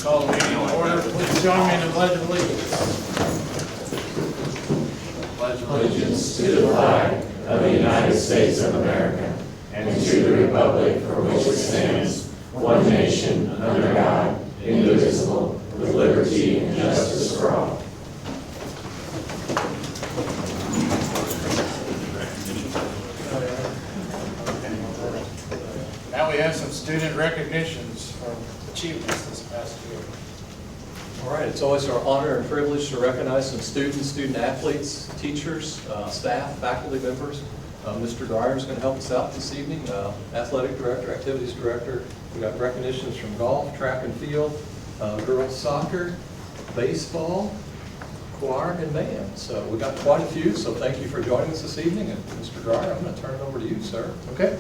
Call the meeting to order. Please join me in the Pledge of Allegiance. Pledge of Allegiance to the flag of the United States of America and to the republic for which it stands, one nation, under God, indivisible, with liberty and justice for all. Now we have some student recognitions for achievements this past year. All right, it's always our honor and privilege to recognize some students, student athletes, teachers, staff, faculty members. Mr. Dwyer is going to help us out this evening, athletic director, activities director. We got recognitions from golf, track and field, girls soccer, baseball, choir, and band. So we got quite a few, so thank you for joining us this evening. And Mr. Dwyer, I'm going to turn it over to you, sir. Okay.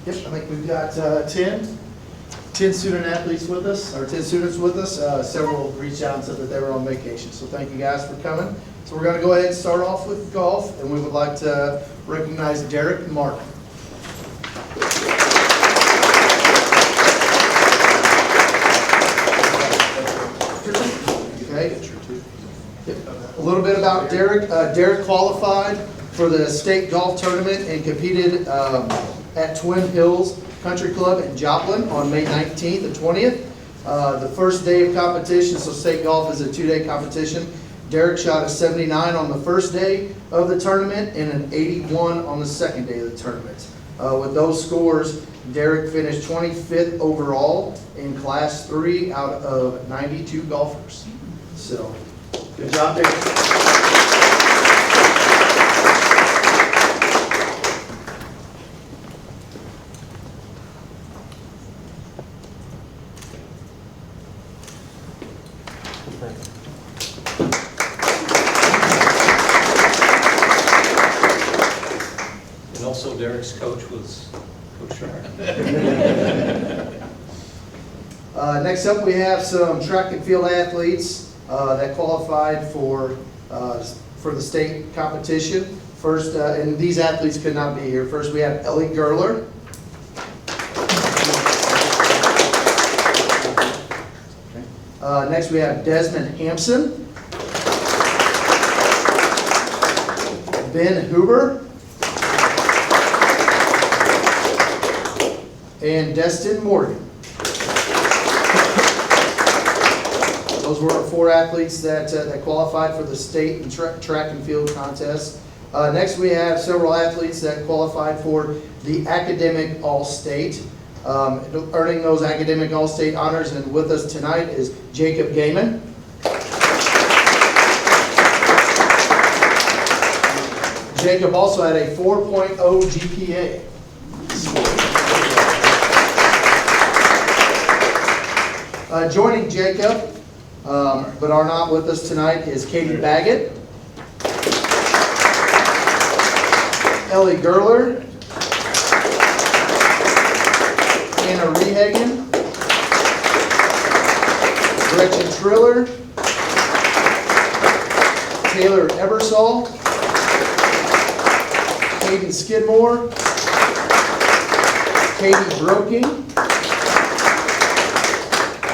Yep, I think we've got 10 student athletes with us, or 10 students with us. Several reached out and said that they were on vacation. So thank you guys for coming. So we're going to go ahead and start off with golf, and we would like to recognize Derek Martin. Okay. A little bit about Derek. Derek qualified for the state golf tournament and competed at Twin Hills Country Club in Joplin on May 19th and 20th. The first day of competition, so state golf is a 2-day competition. Derek shot a 79 on the first day of the tournament and an 81 on the second day of the tournament. With those scores, Derek finished 25th overall in Class 3 out of 92 golfers. So, good job, Derek. And also Derek's coach was Coach Sharp. Next up, we have some track and field athletes that qualified for the state competition. First, and these athletes could not be here. First, we have Ellie Gerler. Next, we have Desmond Hampson. Ben Huber. And Destin Morgan. Those were our 4 athletes that qualified for the state and track and field contest. Next, we have several athletes that qualified for the Academic All-State. Earning those Academic All-State honors, and with us tonight is Jacob Gaiman. Jacob also had a 4.0 GPA. Joining Jacob, but are not with us tonight, is Katie Baggett, Ellie Gerler, Anna Rehagen, Gretchen Triller, Taylor Ebersol, Hayden Skidmore, Katie Broking,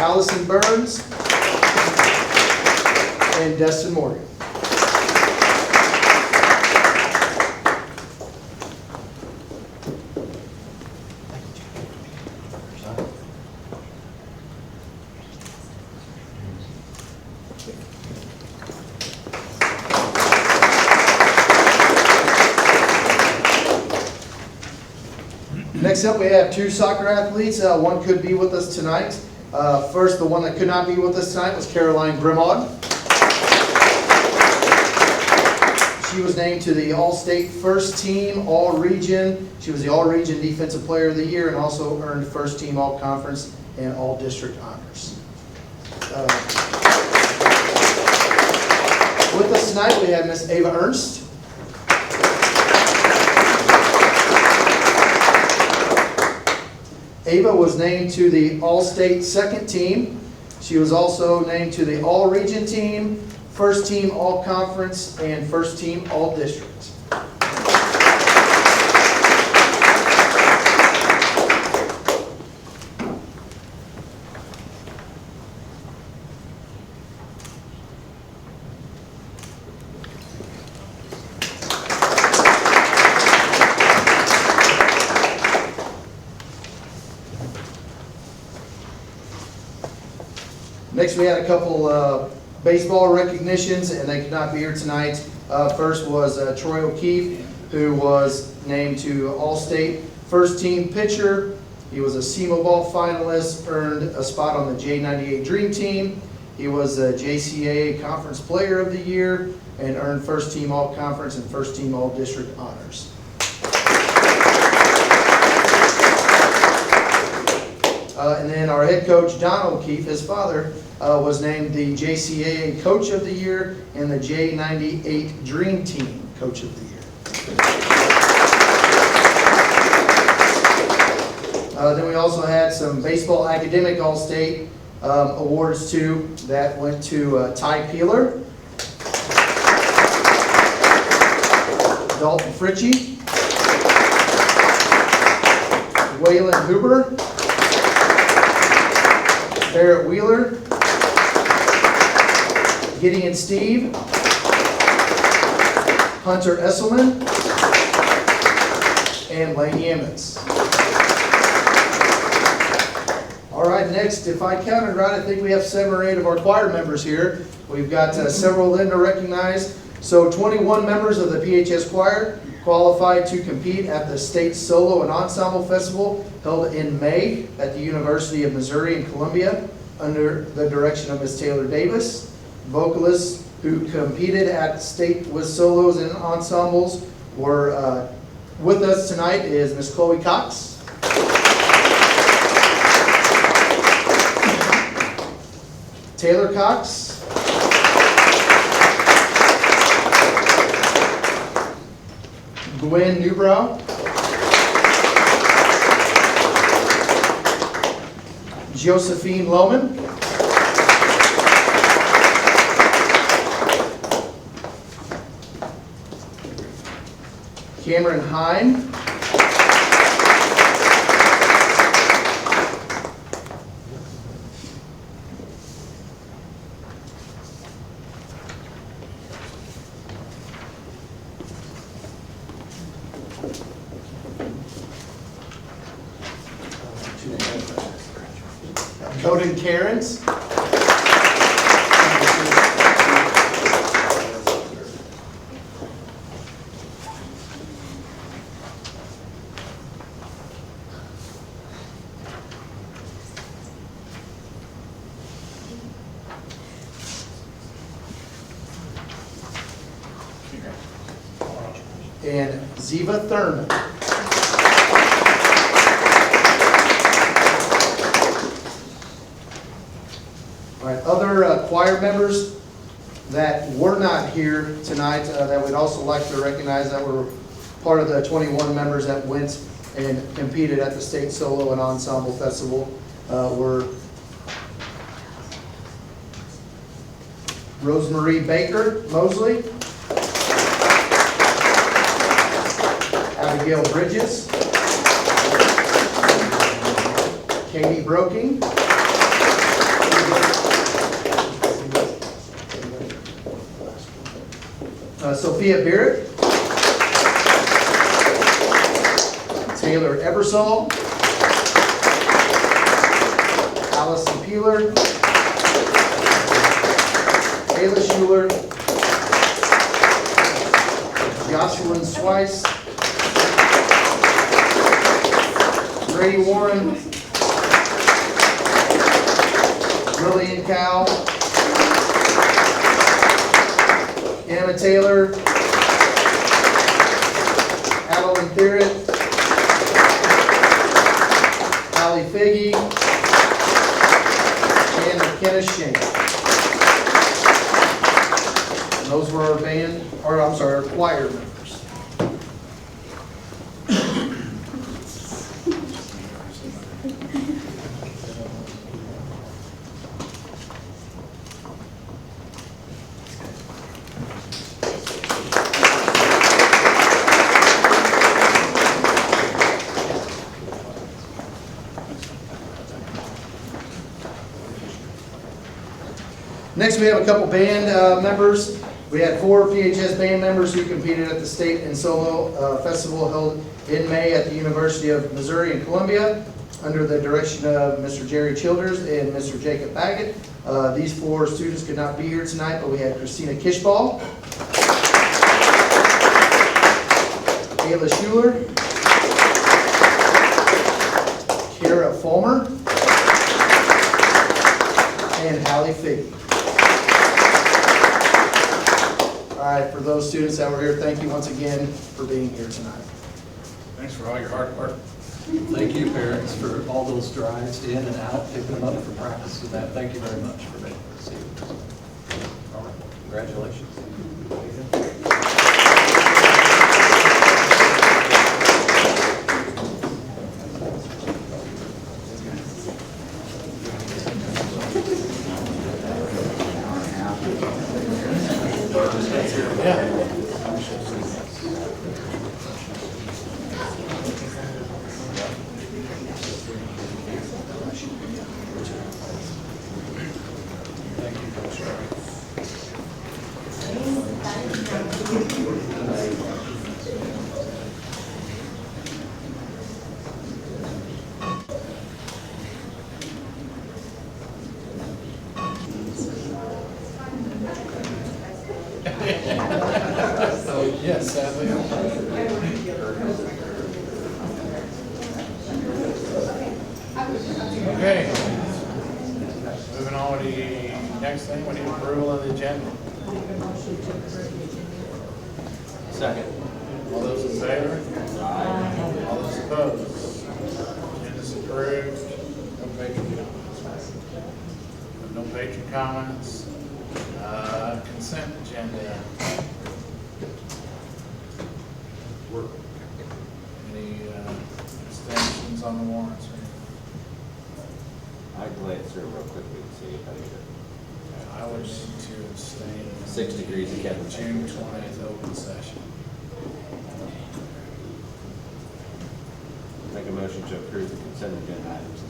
Allison Burns, and Destin Morgan. Next up, we have 2 soccer athletes. One could be with us tonight. First, the one that could not be with us tonight was Caroline Grimaud. She was named to the All-State First Team All-Region. She was the All-Region Defensive Player of the Year and also earned First Team All-Conference and All-District honors. With us tonight, we have Miss Ava Ernst. Ava was named to the All-State Second Team. She was also named to the All-Region Team, First Team All-Conference, and First Team All-District. Next, we had a couple baseball recognitions, and they could not be here tonight. First was Troy O'Keefe, who was named to All-State First Team Pitcher. He was a SEMA Ball finalist, earned a spot on the J98 Dream Team. He was a JCAA Conference Player of the Year and earned First Team All-Conference and First Team All-District honors. And then our head coach, Don O'Keefe, his father, was named the JCAA Coach of the Year and the J98 Dream Team Coach of the Year. Then we also had some baseball academic All-State awards too. That went to Ty Peeler, Dalton Fritchie, Waylon Huber, Barrett Wheeler, Gideon Steve, Hunter Esselman, and Lane Yammons. All right, next, if I counted right, I think we have 7 or 8 of our choir members here. We've got several of them to recognize. So 21 members of the PHS choir qualified to compete at the State Solo and Ensemble Festival held in May at the University of Missouri in Columbia under the direction of Ms. Taylor Davis. Vocalists who competed at state with solos and ensembles were with us tonight is Ms. Chloe Cox, Taylor Cox, Gwen Newbrow, Josephine Lohman, Cameron Hine, Coden Cairns, and Ziva Thurman. All right, other choir members that were not here tonight that we'd also like to recognize that were part of the 21 members that went and competed at the State Solo and Ensemble Festival were Rosemarie Baker Mosley, Abigail Bridges, Katie Broking, Sophia Barrett, Taylor Ebersol, Allison Peeler, Ayla Schuler, Jocelyn Swice, Brady Warren, Lillian Cow, Emma Taylor, Adeline Thierrett, Allie Figge, and McKenna Shane. And those were our band, or I'm sorry, our choir members. Next, we have a couple band members. We had 4 PHS band members who competed at the State and Solo Festival held in May at the University of Missouri in Columbia. under the direction of Mr. Jerry Childers and Mr. Jacob Baggett. These 4 students could not be here tonight, but we had Christina Kishball, Ayla Schuler, Kara Fulmer, and Hallie Figge. All right, for those students that were here, thank you once again for being here tonight. Thanks for all your hard work. Thank you, parents, for all those drives in and out, picking them up for practice and that. Thank you very much for making this evening. All right, congratulations. Yes, sadly. Okay. Moving on to the next thing, we need approval of the agenda. Second. All those in favor? Aye. All those opposed? Agenda's approved. No patron comments. No patron comments. Consent agenda. Any abstentions on the warrants? I glanced through real quickly to see if I did. I would need to abstain. 6 degrees of Kevin. June 20th open session. Make a motion to approve the consent agenda items.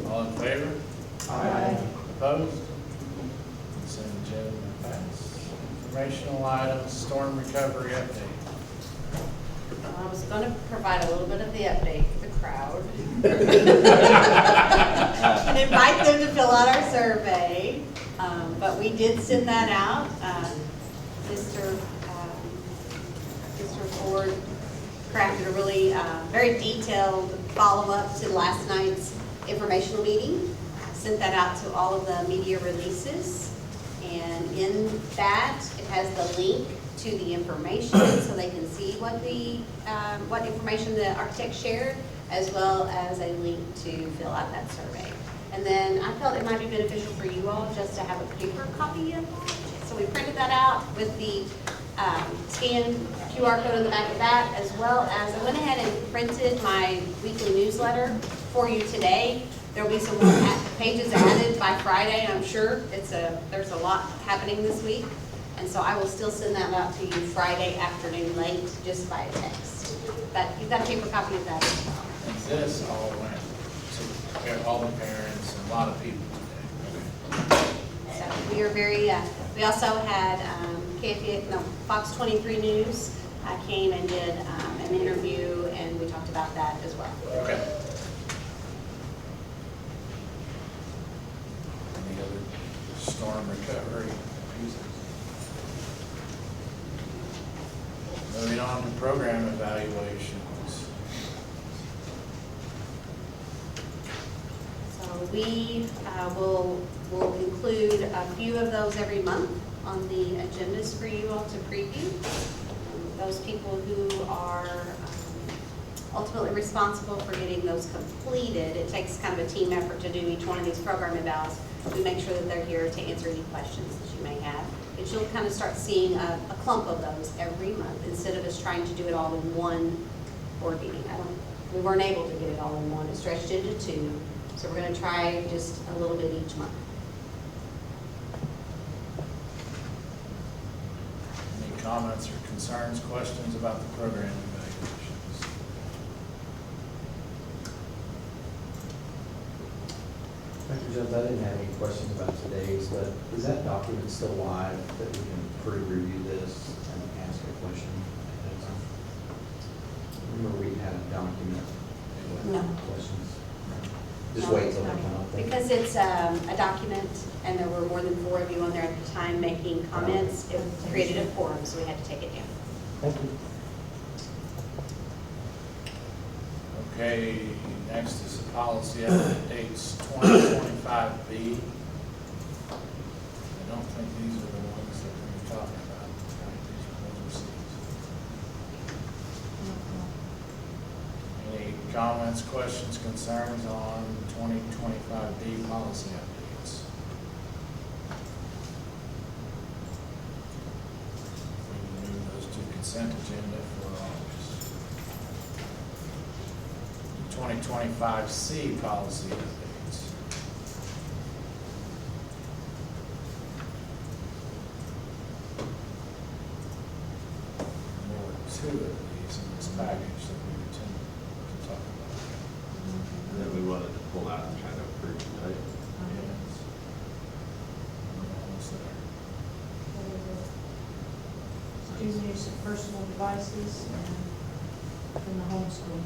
All in favor? Aye. Opposed? Consent agenda passed. Informational items, storm recovery update. I was going to provide a little bit of the update for the crowd. And invite them to fill out our survey. But we did send that out. Mr. Ford crafted a really very detailed follow-up to last night's informational meeting. Sent that out to all of the media releases. And in that, it has the link to the information so they can see what information the architect shared, as well as a link to fill out that survey. And then I felt it might be beneficial for you all just to have a paper copy of that. So we printed that out with the scanned QR code on the back of that, as well as I went ahead and printed my weekly newsletter for you today. There'll be some more pages added by Friday, I'm sure. There's a lot happening this week. And so I will still send that out to you Friday afternoon late, just by text. But you've got a paper copy of that as well. And this all went to all the parents and a lot of people today. So we are very, we also had Fox 23 News came and did an interview, and we talked about that as well. Okay. Any other storm recovery pieces? Moving on to program evaluations. So we will include a few of those every month on the agendas for you all to preview. Those people who are ultimately responsible for getting those completed. It takes kind of a team effort to do each one of these program evals. We make sure that they're here to answer any questions that you may have. But you'll kind of start seeing a clump of those every month instead of us trying to do it all in one board meeting. We weren't able to get it all in one. It stretched into 2. So we're going to try just a little bit each month. Any comments or concerns, questions about the program evaluations? Dr. Jones, I didn't have any questions about today's, but is that document still live that we can pre-review this and ask a question ahead of time? Remember we Because it's a document, and there were more than 4 of you on there at the time making comments, it created a quorum, so we had to take it down. Thank you. Okay, next is the policy updates 2025B. I don't think these are the ones that we were talking about, right? These are Any comments, questions, concerns on 2025B policy updates? We can move those to consent agenda for August. 2025C policy updates. There were 2 of these in this package that we intended to talk about. And then we wanted to pull out and try to approve tonight. Yes. Almost there. Student use of personal devices and the homeschooling.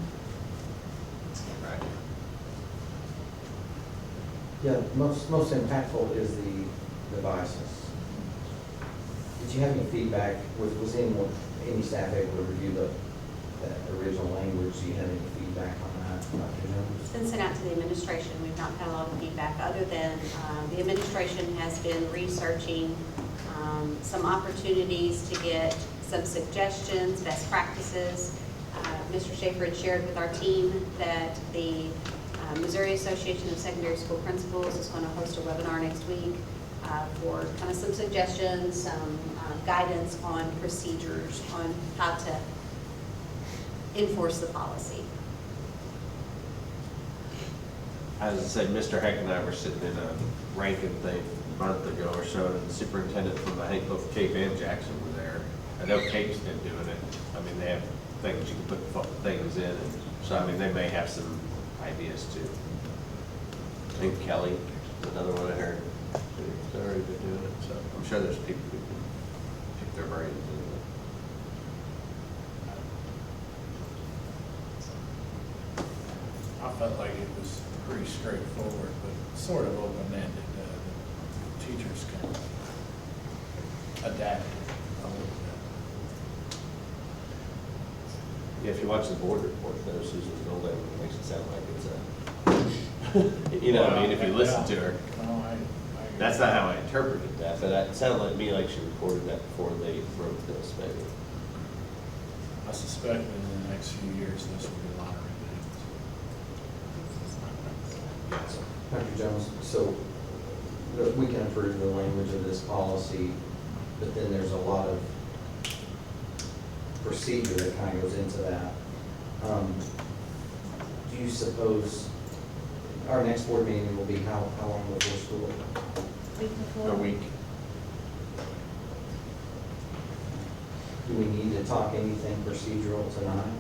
Right. Yeah, most impactful is the devices. Did you have any feedback, was any staff able to review that original language? Do you have any feedback on that, Dr. Jones? It's been sent out to the administration. We've not had a lot of feedback, other than the administration has been researching some opportunities to get some suggestions, best practices. Mr. Schaefer had shared with our team that the Missouri Association of Secondary School Principals is going to host a webinar next week for kind of some suggestions, some guidance on procedures on how to enforce the policy. As I said, Mr. Heck and I were sitting in a Rankin thing a month ago or so, and the superintendent from, I think, both Cape and Jackson were there. I know Cape's been doing it. I mean, they have things you can put things in, and so, I mean, they may have some ideas too. I think Kelly, another one I heard, they've already been doing it, so I'm sure there's people who can pick their brains and do it. I felt like it was pretty straightforward, but sort of open-ended. The teachers can adapt it a little bit. Yeah, if you watch the board report, though, Susan Golden makes it sound like it's a, you know what I mean, if you listen to her. No, I That's not how I interpreted that, but it sounded like me like she reported that before they wrote this, maybe. I suspect in the next few years, this will be a lot of things. Dr. Jones, so we can approve the language of this policy, but then there's a lot of procedure that kind of goes into that. Do you suppose our next board meeting will be how long before school? Week before. A week. Do we need to talk anything procedural tonight?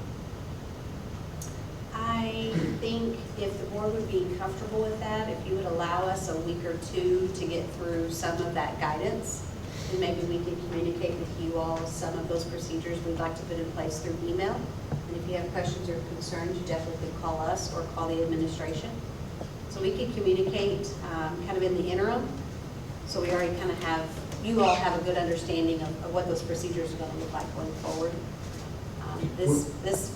I think if the board would be comfortable with that, if you would allow us a week or 2 to get through some of that guidance, then maybe we can communicate with you all some of those procedures we'd like to put in place through email. And if you have questions or concerns, you definitely could call us or call the administration. So we could communicate kind of in the interim. So we already kind of have, you all have a good understanding of what those procedures are going to look like going forward. This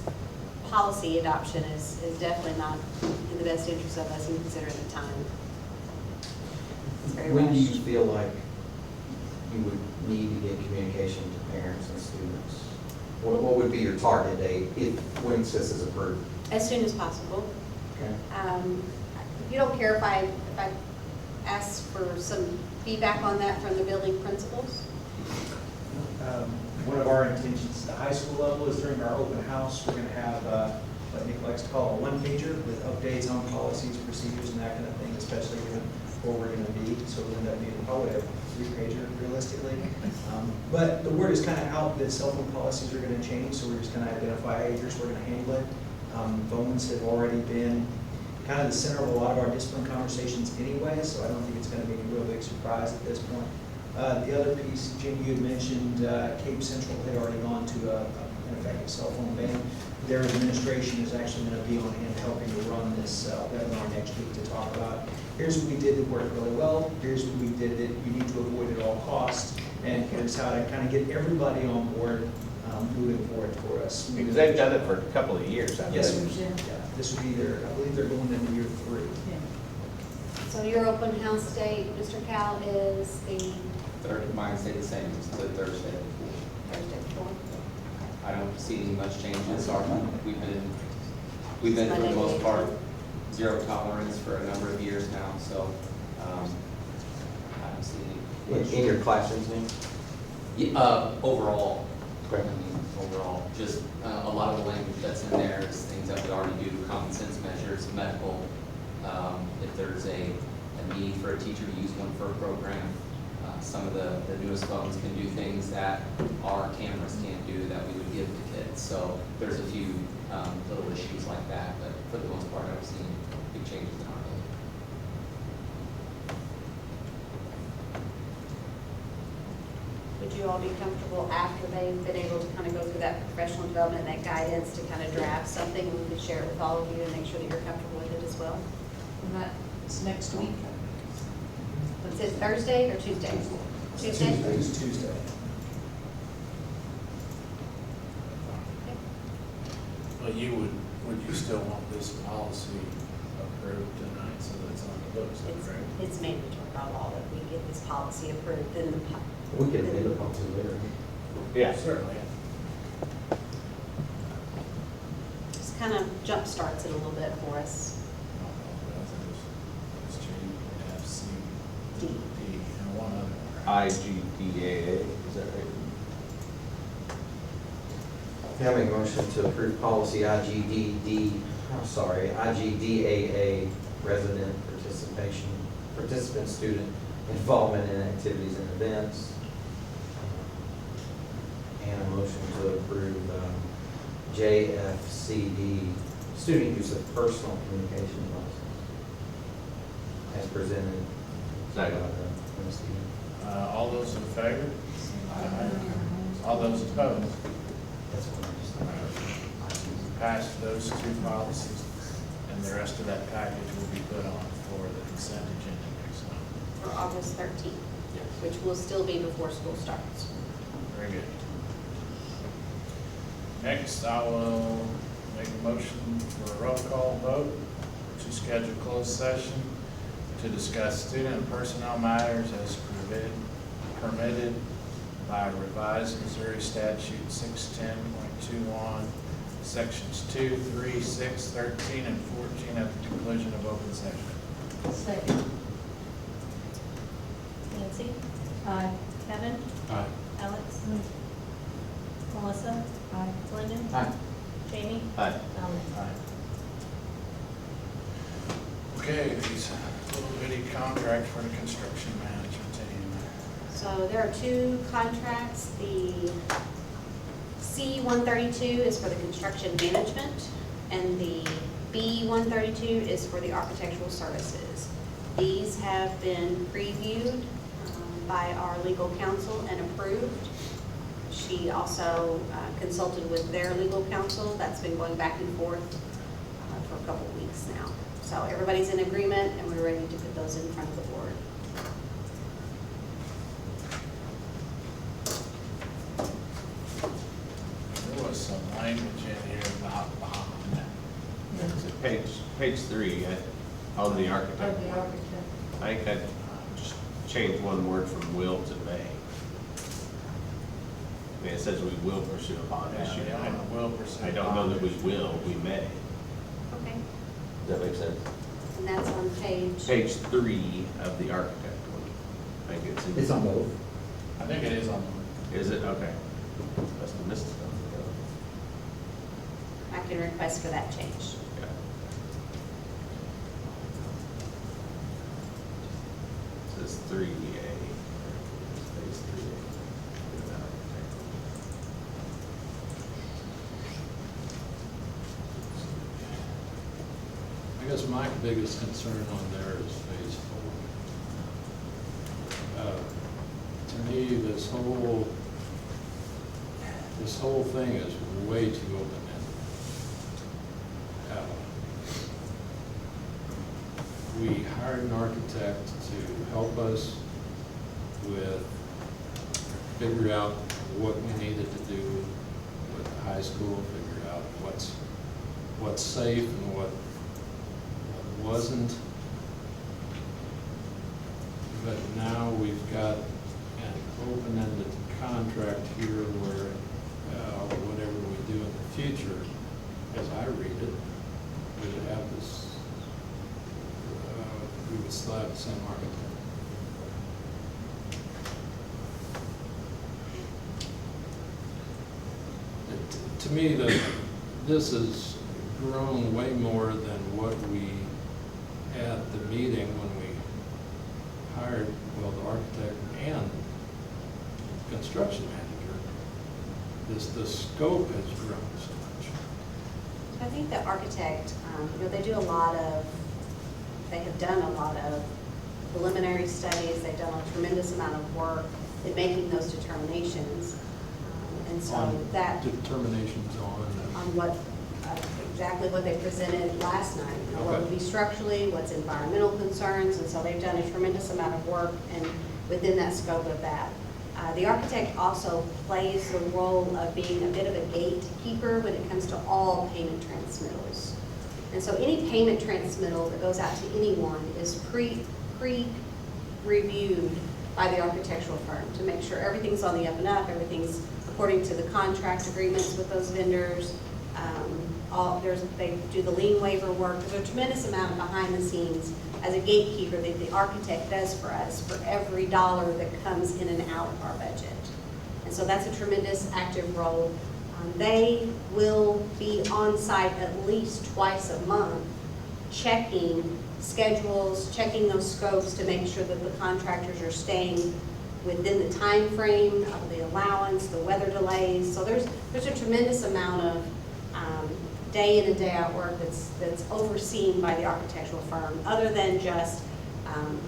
policy adoption is definitely not in the best interest of us, in considering the time. It's very When do you rushed. feel like you would need to get communication to parents and students? What would be your target date when this is approved? As soon as possible. Okay. You don't care if I ask for some feedback on that from the building principals? One of our intentions at the high school level is during our open house, we're going to have what Nick likes to call a one-pager with updates on policies, procedures, and that kind of thing, especially given where we're going to be. So we'll end up being probably a 3-pager realistically. But the word is kind of out that cell phone policies are going to change, so we're just going to identify here's where we're going to handle it. Phones have already been kind of the center of a lot of our discipline conversations anyway, so I don't think it's going to be a real big surprise at this point. The other piece, Jim, you had mentioned Cape Central had already gone to a ineffective cell phone ban. Their administration is actually going to be on hand helping to run this webinar next week to talk about, here's what we did that worked really well, here's what we did that you need to avoid at all costs, and here's how to kind of get everybody on board moving forward for us. Because they've done it for a couple of years, haven't Yes, they? sir. Yeah, this would be their, I believe they're going into year 3. So your open house date, Mr. Cal, is the Mine stayed the same, it's the Thursday. Thursday before? I don't see much changes. We've been for the most part, zero tolerance for a number of years now, so, I don't see any. In your classrooms, Nick? Yeah, overall, I Correct. mean, overall, just a lot of the language that's in there is things that we already do, common sense measures, medical. If there's a need for a teacher to use one for a program, some of the newest phones can do things that our cameras can't do that we would give to kids. So there's a few little issues like that, but for the most part, I've seen big changes in our building. Would you all be comfortable after they've been able to kind of go through that professional development, that guidance to kind of draft something, and we could share it with all of you and make sure that you're comfortable with it as well? And that's next week. Is it Thursday or Tuesday? Tuesday? It's Tuesday. But would you still want this policy approved tonight so that it's on the books, correct? It's mandatory by law that we get this policy approved, then the. We can amend the policy later. Yeah. Certainly. Just kind of jump starts it a little bit for us. It's G, F, C, D. D, and one other. IGDAA, is that right? Having a motion to approve policy IGDAA, resident participant student involvement in activities and events. And a motion to approve JFCD, student use of personal communication devices, as presented. Second. All those in favor? Aye. All those opposed? That's what I just. Pass those two policies, and the rest of that package will be put on for the consent agenda next month. For August 13th, Yes. which will still be before school starts. Very good. Next, I will make a motion for a roll call vote to schedule closed session to discuss student and personnel matters as permitted by revised Missouri statute 610.21, sections 2, 3, 6, 13, and 14 at the conclusion of open session. Second. Nancy? Aye. Kevin? Aye. Alex? Melissa? Aye. Lyndon? Aye. Jamie? Aye. Dominic? Okay, these little bitty contract for the construction management team. So there are two contracts. The C-132 is for the construction management, and the B-132 is for the architectural services. These have been previewed by our legal counsel and approved. She also consulted with their legal counsel. That's been going back and forth for a couple of weeks now. So everybody's in agreement, and we're ready to put those in front of the board. There was some language in here about bond. Is it page 3 on the architect? Of the architect. I think I'd just change one word from will to may. I mean, it says we will pursue a bond issue. Yeah, I will pursue. I don't know that we will, we may. Okay. Does that make sense? And that's on page. Page 3 of the architect one. I think it's in. It's on both. I think it is on the. Is it? Okay. Must have missed something. I can request for that change. Yeah. It says 3A. Space 3A. I guess my biggest concern on there is phase 4. To me, this whole this whole thing is way too open-ended. We hired an architect to help us with, figure out what we needed to do with the high school, figure out what's safe and what wasn't. But now we've got an open-ended contract here where whatever we do in the future, as I read it, we would have this, we would still have the same architect. To me, this has grown way more than what we had at the meeting when we hired, well, the architect and construction manager. The scope has grown so much. I think the architect, they do a lot of, they have done a lot of preliminary studies, they've done a tremendous amount of work in making those determinations. And so On that, determinations on what, exactly what they presented last night, what would be structurally, what's environmental concerns, and so they've done a tremendous amount of work and within that scope of that. The architect also plays the role of being a bit of a gatekeeper when it comes to all payment transmittals. And so any payment transmittal that goes out to anyone is pre-reviewed by the architectural firm to make sure everything's on the up and up, everything's according to the contract agreements with those vendors. They do the lien waiver work. There's a tremendous amount behind the scenes as a gatekeeper that the architect does for us for every dollar that comes in and out of our budget. And so that's a tremendous active role. They will be on site at least twice a month, checking schedules, checking those scopes to make sure that the contractors are staying within the time frame of the allowance, the weather delays. So there's a tremendous amount of day in and day out work that's overseen by the architectural firm, other than just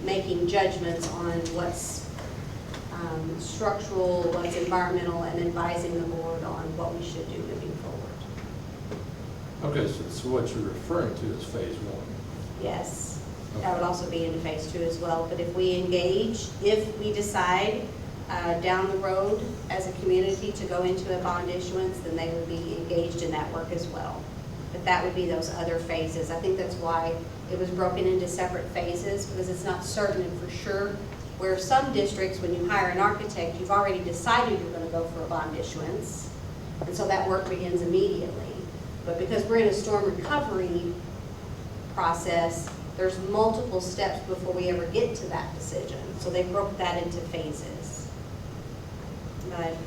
making judgments on what's structural, what's environmental, and advising the board on what we should do moving forward. Okay, so what you're referring to is phase one. Yes, that would also be in phase two as well. But if we engage, if we decide down the road as a community to go into a bond issuance, then they would be engaged in that work as well. But that would be those other phases. I think that's why it was broken into separate phases, because it's not certain and for sure. Where some districts, when you hire an architect, you've already decided you're going to go for a bond issuance, and so that work begins immediately. But because we're in a storm recovery process, there's multiple steps before we ever get to that decision. So they broke that into phases. But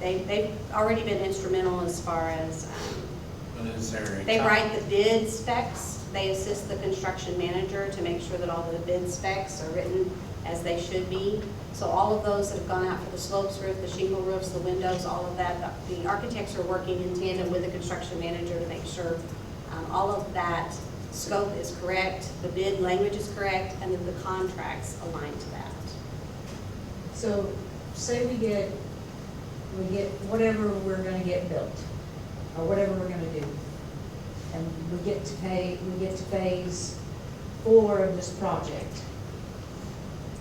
they've already been instrumental as far as they write the bid specs. They assist the construction manager to make sure that all the bid specs are written as they should be. So all of those that have gone out for the slopes roof, the shingle roofs, the windows, all of that, the architects are working in tandem with the construction manager to make sure all of that scope is correct, the bid language is correct, and that the contracts align to that. So say we get whatever we're gonna get built, or whatever we're gonna do. And we get to phase 4 of this project.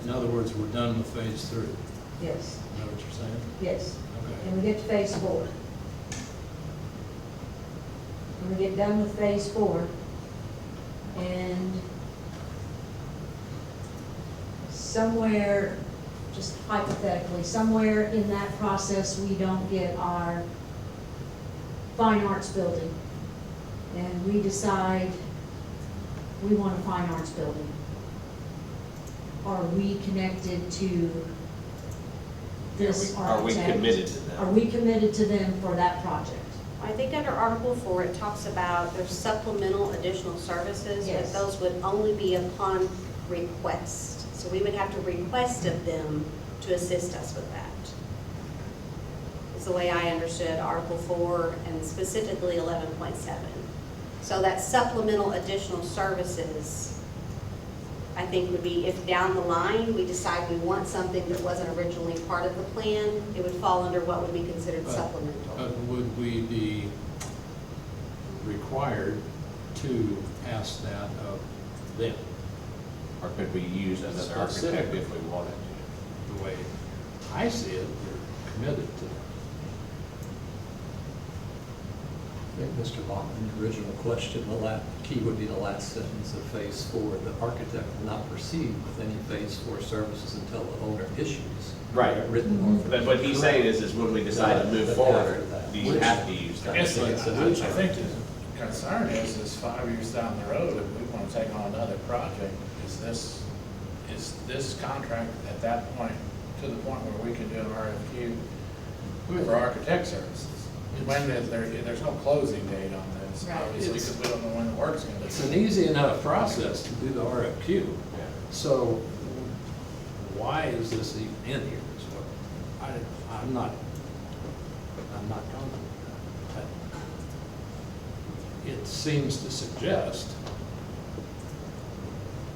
In other words, we're done with phase 3. Yes, Is that what you're saying? yes. Okay. And we get to phase 4. And we get done with phase 4, and somewhere, just hypothetically, somewhere in that process, we don't get our fine arts building. And we decide we want a fine arts building. Are we connected to this Are we architect? committed to them? Are we committed to them for that project? I think under Article 4, it talks about there's supplemental additional services, but Yes. those would only be upon request. So we would have to request of them to assist us with that. Is the way I understood Article 4 and specifically 11.7. So that supplemental additional services I think would be if down the line, we decide we want something that wasn't originally part of the plan, it would fall under what would be considered supplemental. Would we be required to ask that of them? Or could we use an architect if we wanted to? The way I see it, we're committed to that. I think Mr. Lockman, the original question, the key would be the last sentence of phase 4. The architect will not proceed with any phase 4 services until the owner issues. Right. a Written order. But what he's saying is when we decide to move forward, do you have to use I that? guess, I think the concern is 5 years down the road, if we want to take on another project, is this contract at that point, to the point where we can do an RFQ for architect services? When is there's no closing date on this, Right. obviously, because we don't know when the work's going to be. It's an easy enough process to do the RFQ. So why is this even in here is what I'm not comfortable with that. It seems to suggest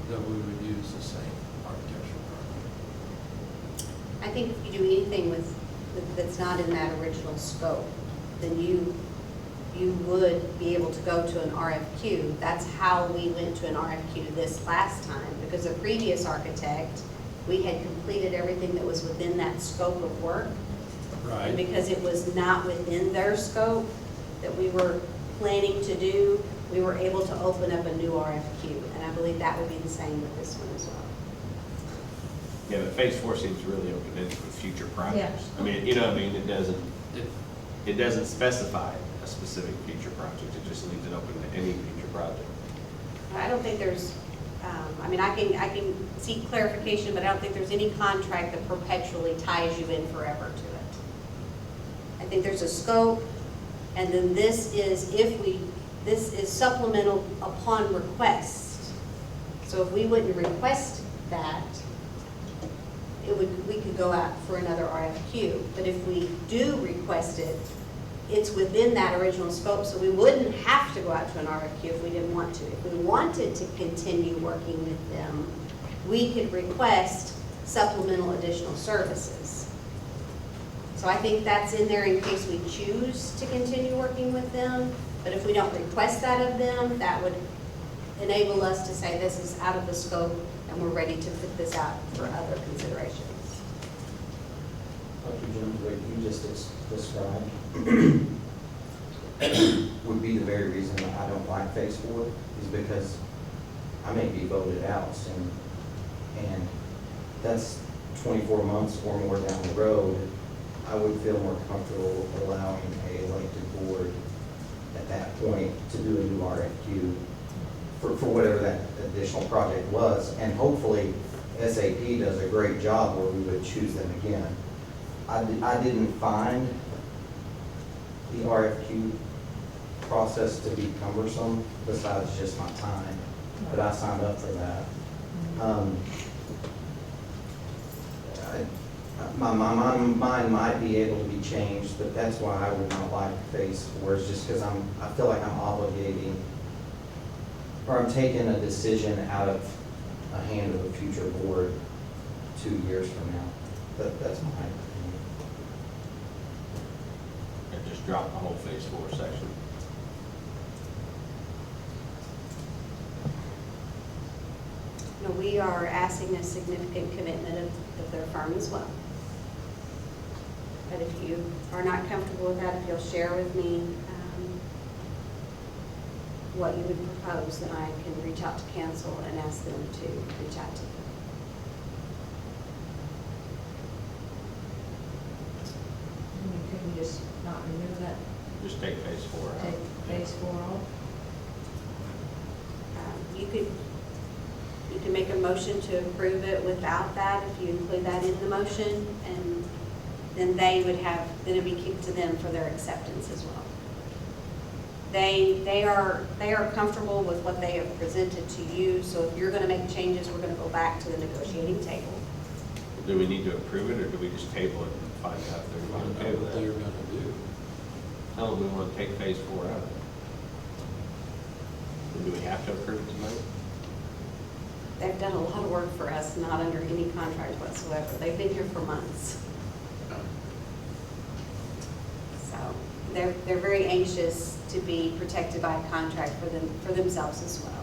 that we would use the same architectural firm. I think if you do anything that's not in that original scope, then you would be able to go to an RFQ. That's how we went to an RFQ this last time, because the previous architect, we had completed everything that was within that scope of work. And Right. because it was not within their scope that we were planning to do, we were able to open up a new RFQ. And I believe that would be the same with this one as well. Yeah, but phase 4 seems really open-ended with future projects. Yeah. I mean, you know, what I mean, it doesn't specify a specific future project, it just leaves it open to any future project. I don't think there's, I can seek clarification, but I don't think there's any contract that perpetually ties you in forever to it. I think there's a scope, and then this is supplemental upon request. So if we wouldn't request that, we could go out for another RFQ. But if we do request it, it's within that original scope, so we wouldn't have to go out to an RFQ if we didn't want to. If we wanted to continue working with them, we could request supplemental additional services. So I think that's in there in case we choose to continue working with them. But if we don't request that of them, that would enable us to say this is out of the scope and we're ready to put this out for other considerations. Dr. Jones, what you just described would be the very reason I don't like phase 4, is because I may be voted out soon. And that's 24 months or more down the road. I would feel more comfortable allowing a elected board at that point to do a new RFQ for whatever that additional project was. And hopefully SAP does a great job where we would choose them again. I didn't find the RFQ process to be cumbersome, besides just my time, but I signed up for that. My mind might be able to be changed, but that's why I would not like phase 4, is just because I feel like I'm obligating, or I'm taking a decision out of a hand of a future board 2 years from now. That's my opinion. And just drop the whole phase 4 section. No, we are asking a significant commitment of their firm as well. But if you are not comfortable with that, if you'll share with me what you would propose, then I can reach out to council and ask them to reach out to you. Could we just not renew that, Just take phase 4 out. take phase 4 off? You can make a motion to approve it without that, if you include that in the motion, and then then it'd be kicked to them for their acceptance as well. They are comfortable with what they have presented to you, so if you're gonna make changes, we're gonna go back to the negotiating table. Do we need to approve it, or do we just table it and find out if they're Find going to out do what they're that? gonna do. Tell them we want to take phase 4 out. And do we have to approve it tonight? they've done a lot of work for us, not under any contract whatsoever. They've been here for months. So they're very anxious to be protected by a contract for themselves as well.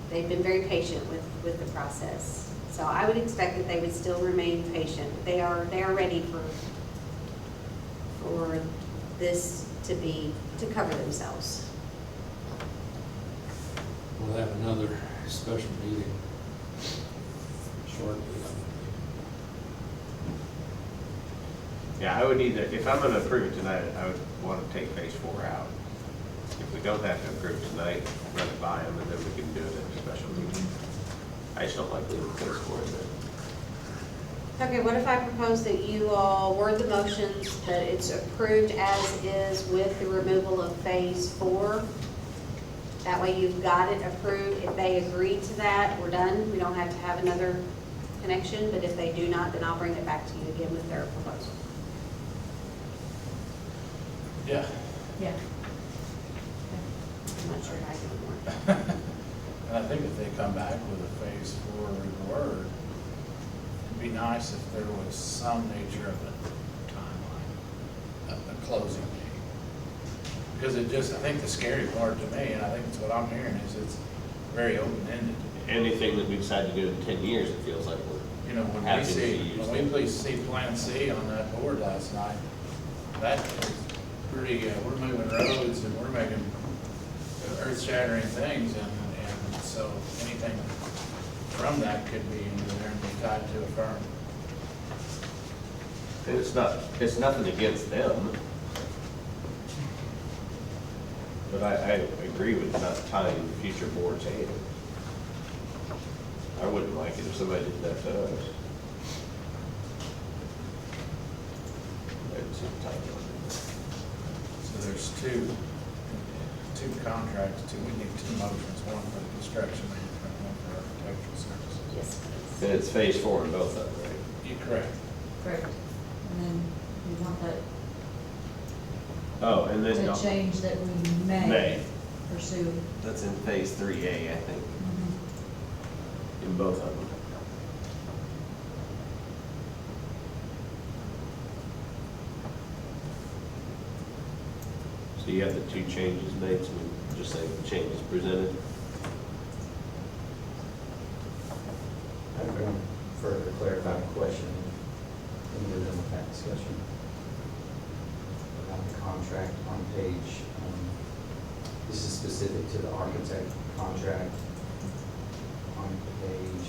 They've been very patient with the process. So I would expect that they would still remain patient. They are ready for this to cover themselves. We'll have another special meeting shortly. Yeah, I would either, if I'm gonna approve it tonight, I would want to take phase 4 out. If we don't have to approve it tonight, run it by them, and then we can do it at a special meeting. I just don't like leaving phase 4 in there. Okay, what if I propose that you all word the motions, that it's approved as is with the removal of phase 4? That way you've got it approved. If they agree to that, we're done. We don't have to have another connection, but if they do not, then I'll bring it back to you again with their proposal. Yeah. Yeah. I'm not sure how it would work. And I think if they come back with a phase 4 reword, it'd be nice if there was some nature of a timeline, a closing date. Because I think the scary part to me, and I think it's what I'm hearing, is it's very open-ended. Anything that we decide to do in 10 years, it feels like we're, You know, when Happy to see you. we see Plan C on that board last night, that is pretty, we're moving roads and we're making earth-shattering things, and so anything from that could be into there and be tied to a firm. and it's nothing against them. But I agree with not tying the future board's hand. I wouldn't like it if somebody did that to us. I'd see the title on it. So there's two contracts, we need 2 motions, one for the construction management, one for architectural services. Yes, please. And it's phase 4 in both of them, right? You're correct. Correct. And then we want that Oh, and then. to change that we may May. pursue. That's in phase 3A, I think, in both of them. So you have the 2 changes made, so we just say the changes presented. I have one further clarifying question, when we're done with that discussion. About the contract on page, this is specific to the architect contract on page,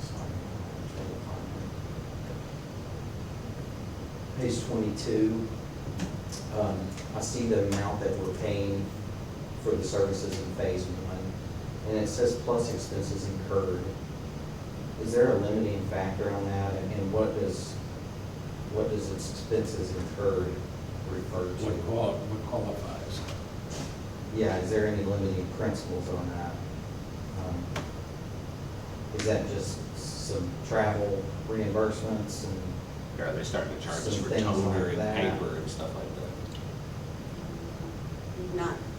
sorry, page 22. I see the amount that we're paying for the services in phase 1, and it says plus expenses incurred. Is there a limiting factor on that, and what does expenses incurred refer to? What qualifies? Yeah, is there any limiting principles on that? Is that just some travel reimbursements and? Or are they starting to charge us Some for things toner like and that. paper and stuff like that?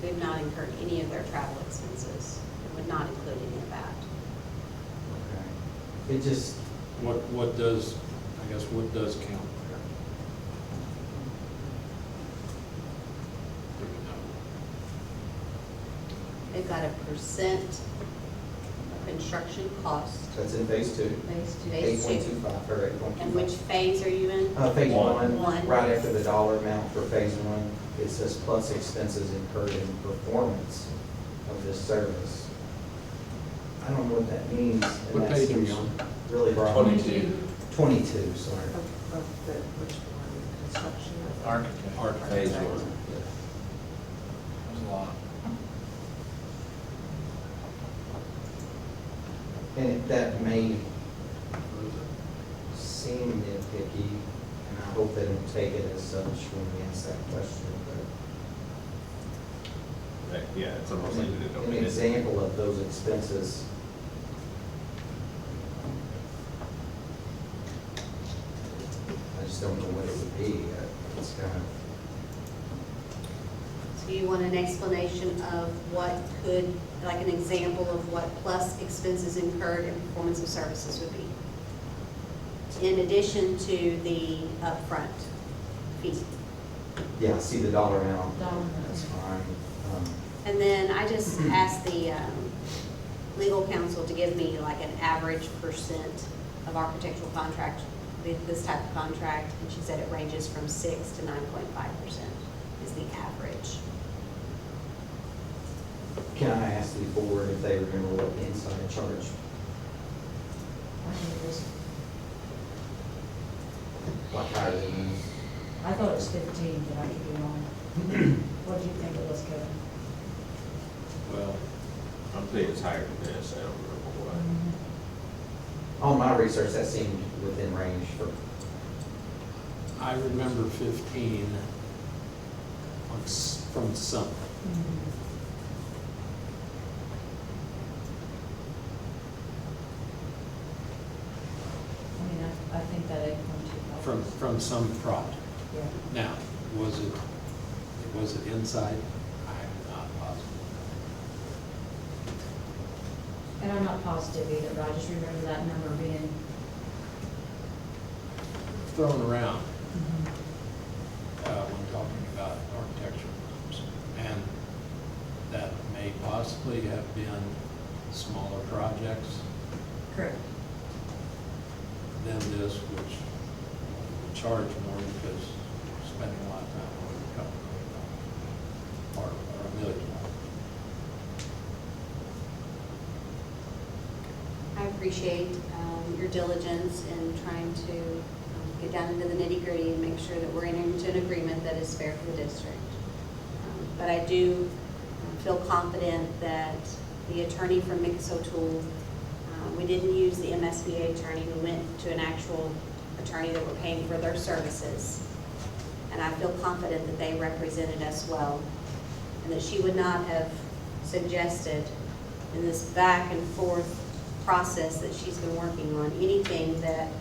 They've not incurred any of their travel expenses. It would not include any of that. Okay. It just, What does count there? Do we know? They've got a percent of construction cost. that's in phase 2. Phase 2. 8.25, or 8.25. And which phase are you in? Phase One. 1, right after the dollar amount for phase 1, it says plus expenses incurred in performance of this service. I don't know what that means. and What that page are you seems on? Really broad. 22. 22, sorry. Which one, construction? Architect. Phase 1. There's a lot. And that may seem nitpicky, and I hope they don't take it as such when we ask that question, but Yeah, it's almost like we don't. an example of those expenses. I just don't know what it would be. It's kind of, Do you want an explanation of what could, like an example of what plus expenses incurred in performance of services would be? In addition to the upfront fee. Yeah, I see the dollar amount. Dollar amount. That's fine. And then I just asked the legal counsel to give me like an average percent of architectural contract, this type of contract, and she said it ranges from 6 to 9.5% is the average. Can I ask the board if they remember what the inside charge? I think it was, Like higher than this? I thought it was 15, but I could be wrong. What do you think it was, Kevin? Well, I'm thinking it's higher than this, I don't remember what. On my research, that seemed within range for, I remember 15 from some. I mean, I think that 8.2. From some project. Yeah. Now, was it inside? I'm not positive. And I'm not positive either, but I just remember that number being. Thrown around when talking about architectural firms. And that may possibly have been smaller projects Correct. than this, which would charge more because you're spending a lot of time on a couple $1 million, or $1 million. I appreciate your diligence in trying to get down into the nitty-gritty and make sure that we're entering into an agreement that is fair for the district. But I do feel confident that the attorney from Mickus O'Toole, we didn't use the MSBA attorney, we went to an actual attorney that we're paying for their services. And I feel confident that they represented us well, and that she would not have suggested in this back and forth process that she's been working on anything that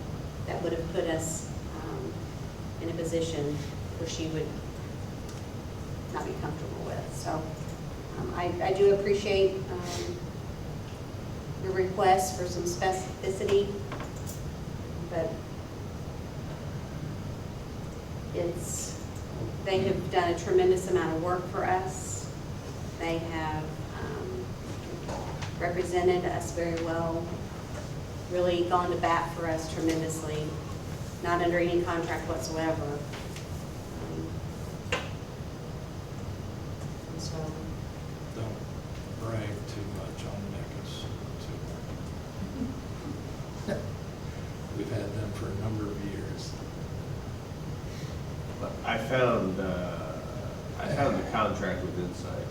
would have put us in a position where she would not be comfortable with. So I do appreciate your request for some specificity, but they have done a tremendous amount of work for us. They have represented us very well, really gone to bat for us tremendously, not under any contract whatsoever. And so, Don't brag too much on Mickus. We've had them for a number of years. But I found the contract with Insight.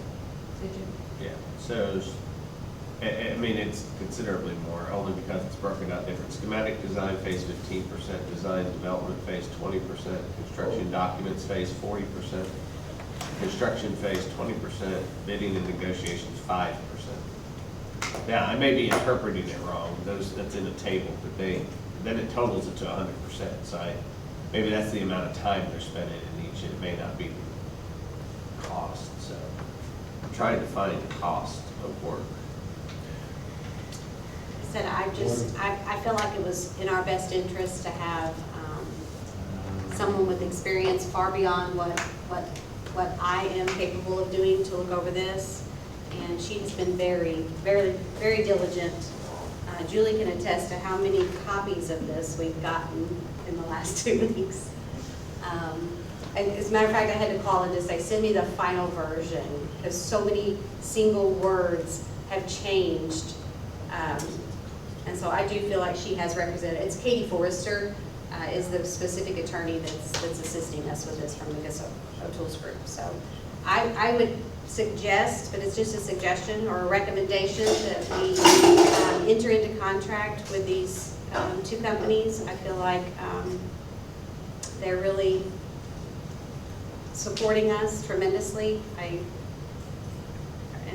Did you? Yeah, so I mean, it's considerably more, only because it's broken out different. Schematic design phase 15%, design development phase 20%, construction documents phase 40%, construction phase 20%, bidding and negotiations 5%. Now, I may be interpreting it wrong, that's in a table, but then it totals it to 100%. So maybe that's the amount of time they're spending in each, and it may not be the cost. So I'm trying to find the cost of work. said, I feel like it was in our best interest to have someone with experience far beyond what I am capable of doing to look over this. And she has been very, very, very diligent. Julie can attest to how many copies of this we've gotten in the last 2 weeks. As a matter of fact, I had to call and just say, send me the final version, because so many single words have changed. And so I do feel like she has represented. It's Katie Forrester is the specific attorney that's assisting us with this from the O'Toole's group. So I would suggest, but it's just a suggestion or a recommendation, that we enter into contract with these 2 companies. I feel like they're really supporting us tremendously. And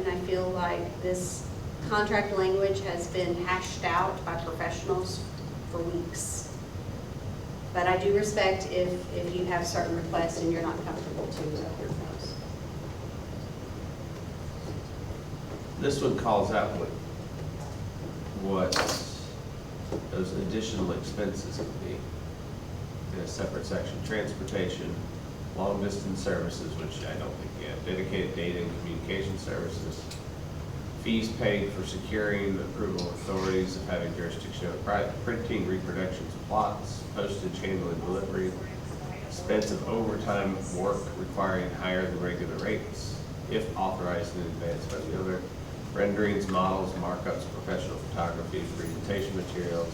I feel like this contract language has been hashed out by professionals for weeks. But I do respect if you have certain requests and you're not comfortable to hear those. this one calls out what those additional expenses could be in a separate section. Transportation, long-distance services, which I don't think you have, dedicated data and communication services, fees paid for securing the approval authorities of having jurisdiction over printing, reproductions, plots, postage, handling, delivery, expense of overtime work requiring higher than regular rates, if authorized in advance by the owner, renderings, models, markups, professional photography, presentation materials,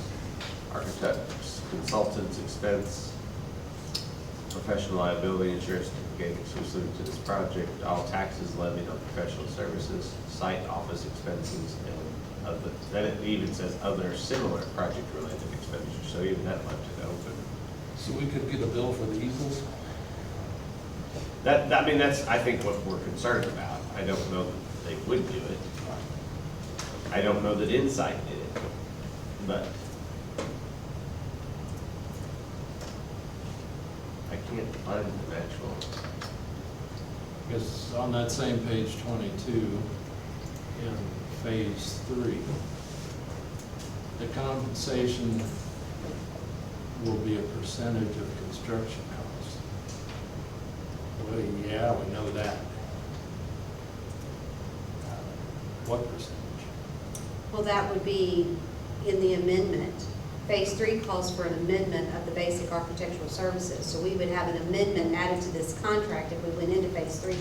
architects, consultants, expense, professional liability insurance certificate exclusive to this project, all taxes levied on professional services, site office expenses, and other, then it even says other similar project-related expenditures, so even that left it open. So we could get a bill for the easels? I mean, that's, I think, what we're concerned about. I don't know that they would do it. I don't know that Insight did it, but I can't find an actual. Because on that same page 22, in phase 3, the compensation will be a percentage of construction costs. Well, yeah, we know that. What percentage? Well, that would be in the amendment. Phase 3 calls for an amendment of the basic architectural services. So we would have an amendment added to this contract if we went into phase 3.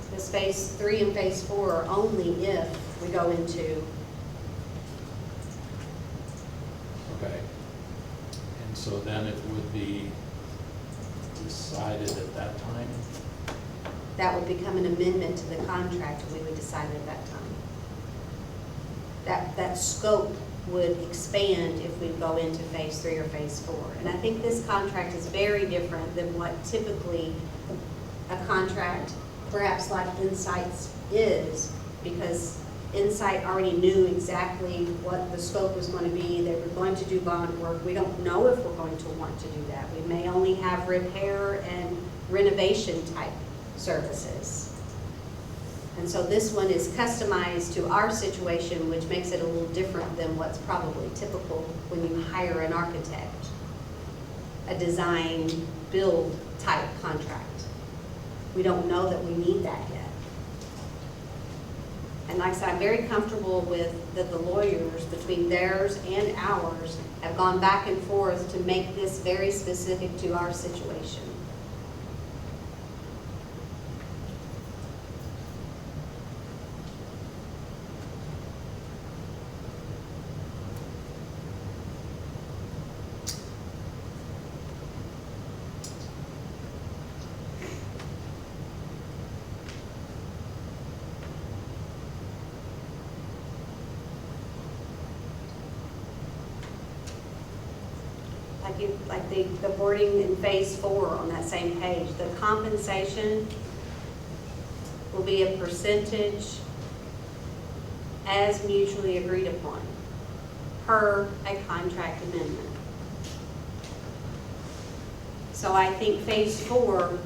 Because phase 3 and phase 4 are only if we go into. Okay. And so then it would be decided at that time? That would become an amendment to the contract, and we would decide at that time. That scope would expand if we go into phase 3 or phase 4. And I think this contract is very different than what typically a contract, perhaps like Insight's, is, because Insight already knew exactly what the scope was going to be. They were going to do bond work. We don't know if we're going to want to do that. We may only have repair and renovation type services. And so this one is customized to our situation, which makes it a little different than what's probably typical when you hire an architect, a design build type contract. We don't know that we need that yet. And like I said, I'm very comfortable with that the lawyers, between theirs and ours, have gone back and forth to make this very specific to our situation. Like the wording in phase 4 on that same page, the compensation will be a percentage as mutually agreed upon per a contract amendment. So I think phase 4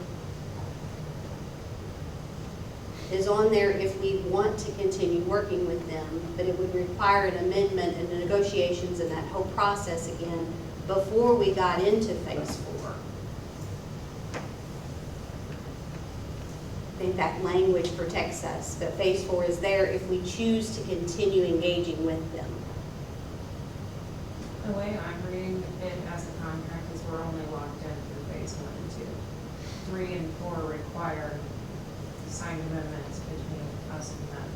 is on there if we want to continue working with them, but it would require an amendment and the negotiations and that whole process again before we got into phase 4. I think that language protects us, but phase 4 is there if we choose to continue engaging with them. The way I'm reading it as a contract is we're only locked in through phase 1 and 2. 3 and 4 require signed amendments between us and them.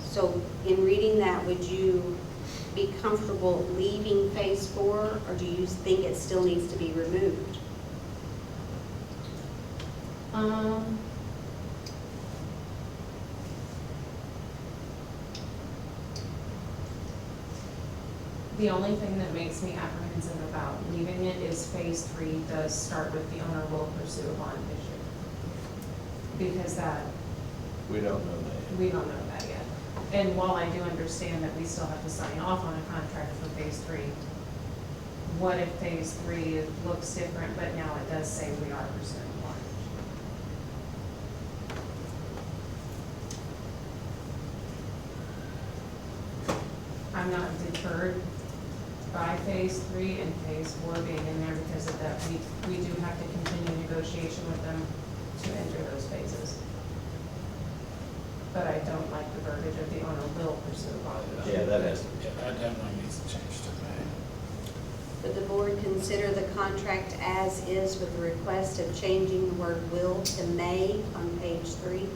So in reading that, would you be comfortable leaving phase 4, or do you think it still needs to be removed? The only thing that makes me apprehensive about leaving it is phase 3 does start with the owner will pursue a bond issue. Because that, We don't know that. we don't know that yet. And while I do understand that we still have to sign off on a contract for phase 3, what if phase 3 looks different, but now it does say we are pursuing one? I'm not deterred by phase 3 and phase 4 being in there because of that. We do have to continue negotiation with them to enter those phases. But I don't like the verbiage of the owner will pursue a bond. Yeah, that has to be. Yeah, that definitely needs to change to that. Would the board consider the contract as is with the request of changing the word will to may on page 3?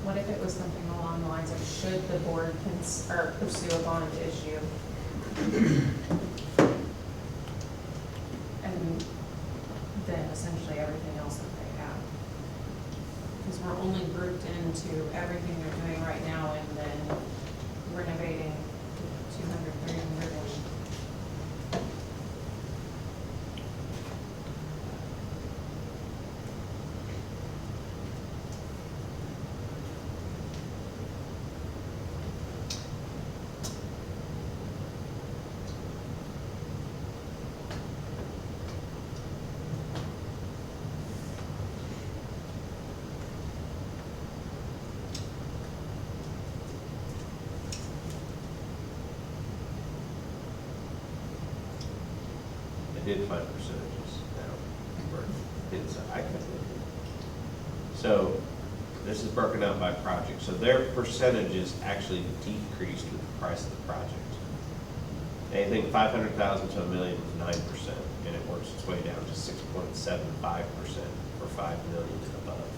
What if it was something along the lines of should the board pursue a bond issue? And then essentially everything else that they have. Because we're only grouped into everything they're doing right now and then renovating 200, 300 and I did find percentages now for inside. So this is broken out by project. So their percentages actually decreased with the price of the project. Anything 500,000 to $1 million was 9%, and it works its way down to 6.75% for 5 million and above.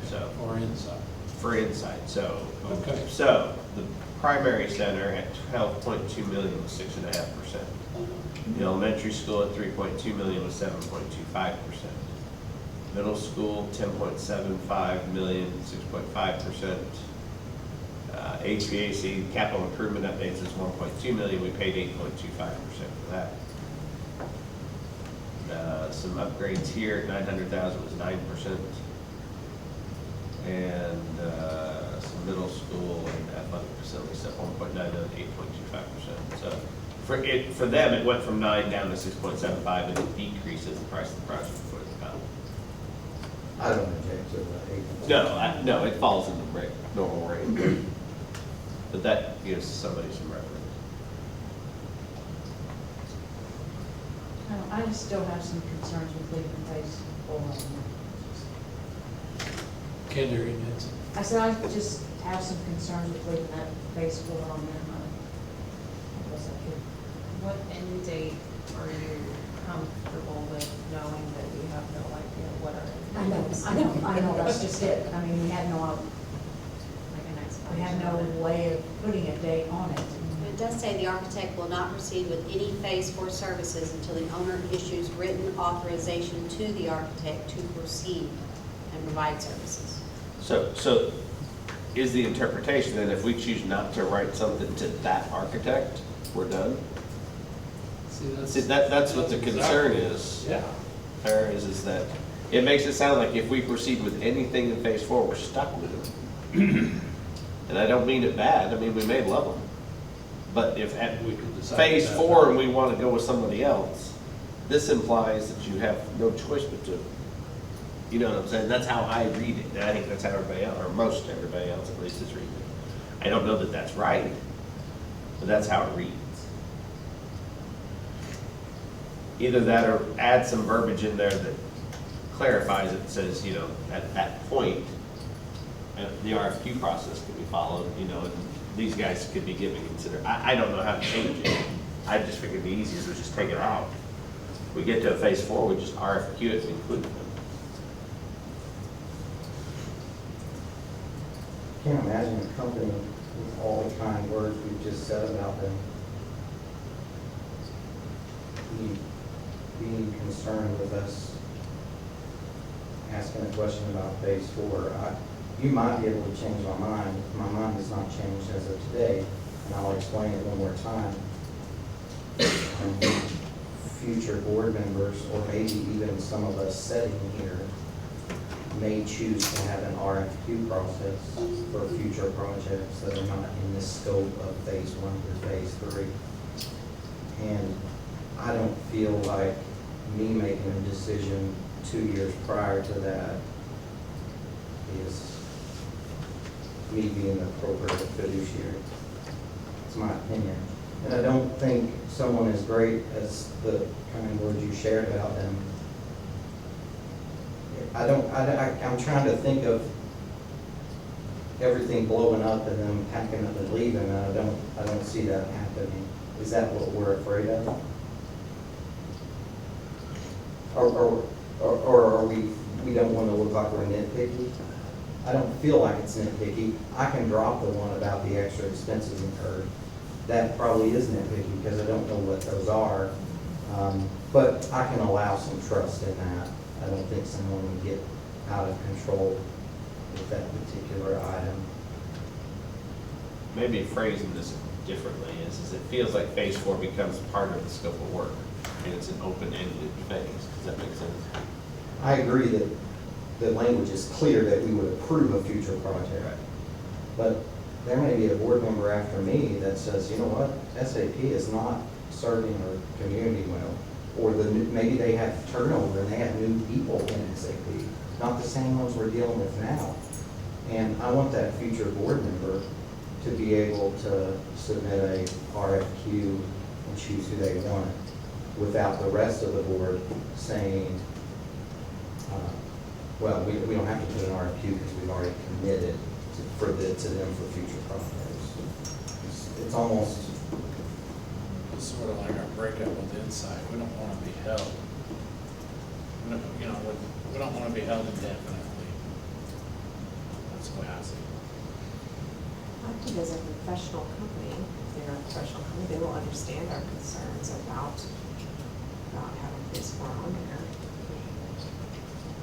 So Or inside. for inside, so. Okay. So the primary center at 12.2 million was 6.5%. The elementary school at 3.2 million was 7.25%. Middle school, 10.75 million, 6.5%. HVAC capital improvement updates is 1.2 million, we paid 8.25% for that. Some upgrades here at 900,000 was 9%. And some middle school and athletic facilities at 1.9 million, 8.25%. So for them, it went from 9 down to 6.75, and it decreases the price of the project for the county. I don't object to the 8. No, it falls in the normal range. But that gives somebody some reference. I just still have some concerns with leaving phase 4. Kendra, you had some. I said I just have some concerns with leaving that phase 4 on there. I guess I could. what end date are you comfortable with knowing that we have no idea what our? I know, that's just it. I mean, we have no, Like an explanation. we have no way of putting a date on it. It does say the architect will not proceed with any phase 4 services until the owner issues written authorization to the architect to proceed and provide services. So is the interpretation that if we choose not to write something to that architect, we're done? See, that's what the concern is. Yeah. There is that it makes it sound like if we proceed with anything in phase 4, we're stuck with them. And I don't mean it bad, I mean, we may love them. But if at We could decide phase that. 4 and we want to go with somebody else, this implies that you have no choice but to, you know what I'm saying? That's how I read it, and I think that's how everybody else, or most everybody else at least is reading it. I don't know that that's right, but that's how it reads. Either that or add some verbiage in there that clarifies it, says, you know, at that point, the RFQ process could be followed, you know, and these guys could be given I don't know how to change it. I just figured the easiest was just take it out. We get to a phase 4, we just RFQ it and include them. Can't imagine a company with all the kind words we've just said about them being concerned with us asking a question about phase 4. You might be able to change my mind. My mind has not changed as of today, and I'll explain it one more time. And future board members, or maybe even some of us sitting here, may choose to have an RFQ process for future projects that are not in the scope of phase 1 through phase 3. And I don't feel like me making a decision 2 years prior to that is me being the appropriate fiduciary. It's my opinion. And I don't think someone as great as the kind of words you shared about them. I'm trying to think of everything blowing up and them packing up and leaving, and I don't see that happening. Is that what we're afraid of? Or are we don't want to look like we're nitpicky? I don't feel like it's nitpicky. I can drop the one about the extra expenses incurred. That probably is nitpicky because I don't know what those are. But I can allow some trust in that. I don't think someone would get out of control with that particular item. Maybe phrasing this differently is it feels like phase 4 becomes part of the scope of work. And it's an open-ended phase. Does that make sense? I agree that the language is clear that we would approve a future project. Right. But there may be a board member after me that says, you know what, SAP is not serving our community well. Or maybe they have turnover and they have new people in SAP, not the same ones we're dealing with now. And I want that future board member to be able to submit a RFQ and choose who they want, without the rest of the board saying, well, we don't have to put an RFQ because we've already committed to them for future projects. It's almost, It's sort of like our breakup with Insight. We don't want to be held. We don't want to be held indefinitely. That's the way I see it. I think as a professional company, if they're a professional company, they will understand our concerns about having this far on there.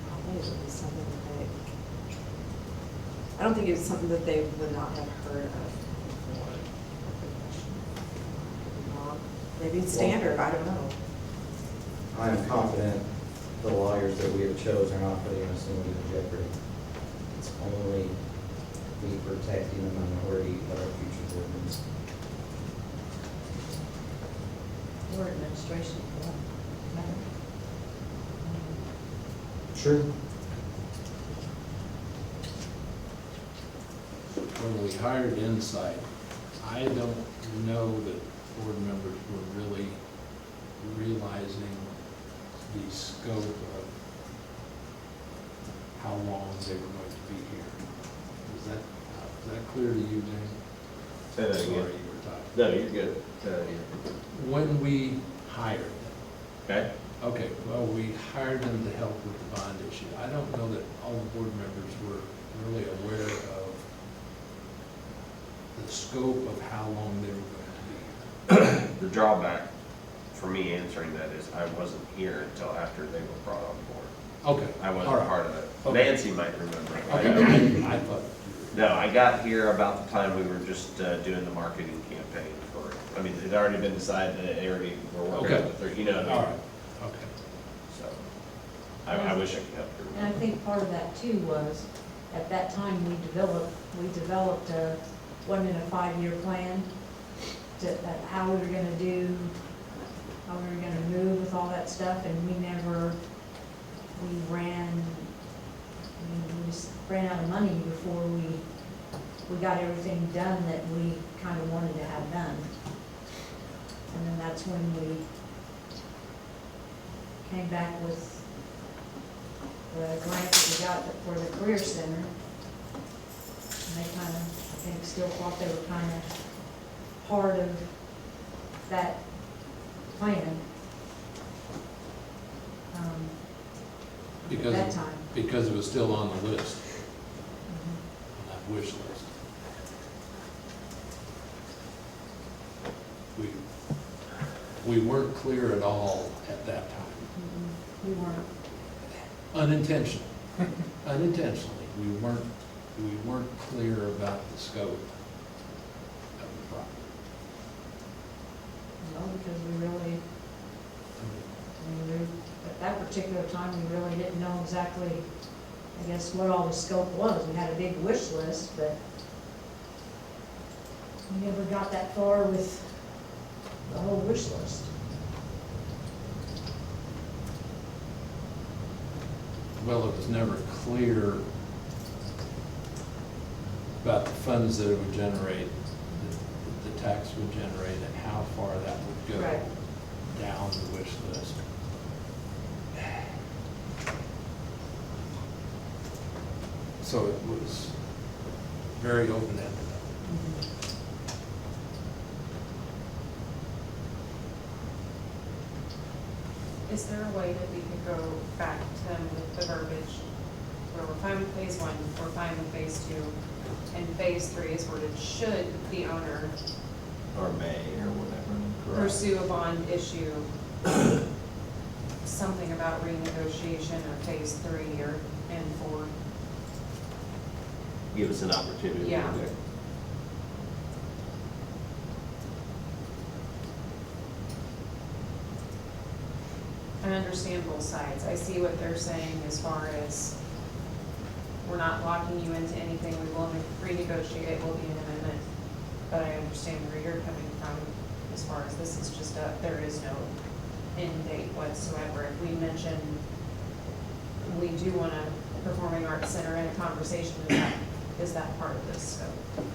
Probably it would be something that I don't think it's something that they would not have heard of before. Maybe it's standard, I don't know. I am confident the lawyers that we have chosen are not putting us in legal jeopardy. It's only me protecting the minority of our future board members. Or administration, for that matter. True. When we hired Insight, I don't know that board members were really realizing the scope of how long they were going to be here. Is that clear to you, James? Say that Sorry, again. you were talking. No, you're good. Say that again. When we hired them, Okay? okay, well, we hired them to help with the bond issue. I don't know that all the board members were really aware of the scope of how long they were going to be here. The drawback for me answering that is I wasn't here until after they were brought on board. Okay. I all wasn't right. part of it. Okay. Nancy might remember. Okay, I thought. No, I got here about the time we were just doing the marketing campaign for it. I mean, it had already been decided that they already were working Okay. with it, you know what I All mean? right, okay. So, I wish I could help you. And I think part of that too was, at that time, we developed wasn't it a 5-year plan to, how we were gonna do, how we were gonna move with all that stuff, and we just ran out of money before we got everything done that we kind of wanted to have done. And then that's when we came back with the grant that we got for the Career Center. And they kind of, I think, still thought they were kind of part of that plan. Because, that time. because it was still on the list, on that wish list. We weren't clear at all at that time. We weren't. Unintentionally, we weren't clear about the scope of the project. No, because at that particular time, we really didn't know exactly I guess, what all the scope was. We had a big wish list, but we never got that far with the whole wish list. Well, it was never clear about the funds that it would generate, that the tax would generate, and how far that would go Right. down the wish list. So it was very open-ended. Is there a way that we could go back to them with the verbiage where we're fine with phase one, we're fine with phase two, and phase three is worded, should the owner Or may, or whatever. pursue a bond issue, something about renegotiation of phase three or, and four? Give us an opportunity. to Yeah. do it. I understand both sides. I see what they're saying as far as we're not locking you into anything, we will renegotiate, it will be an amendment. But I understand where you're coming from as far as this is just there is no end date whatsoever. If we mention we do want a performing arts center in a conversation, is that part of this scope?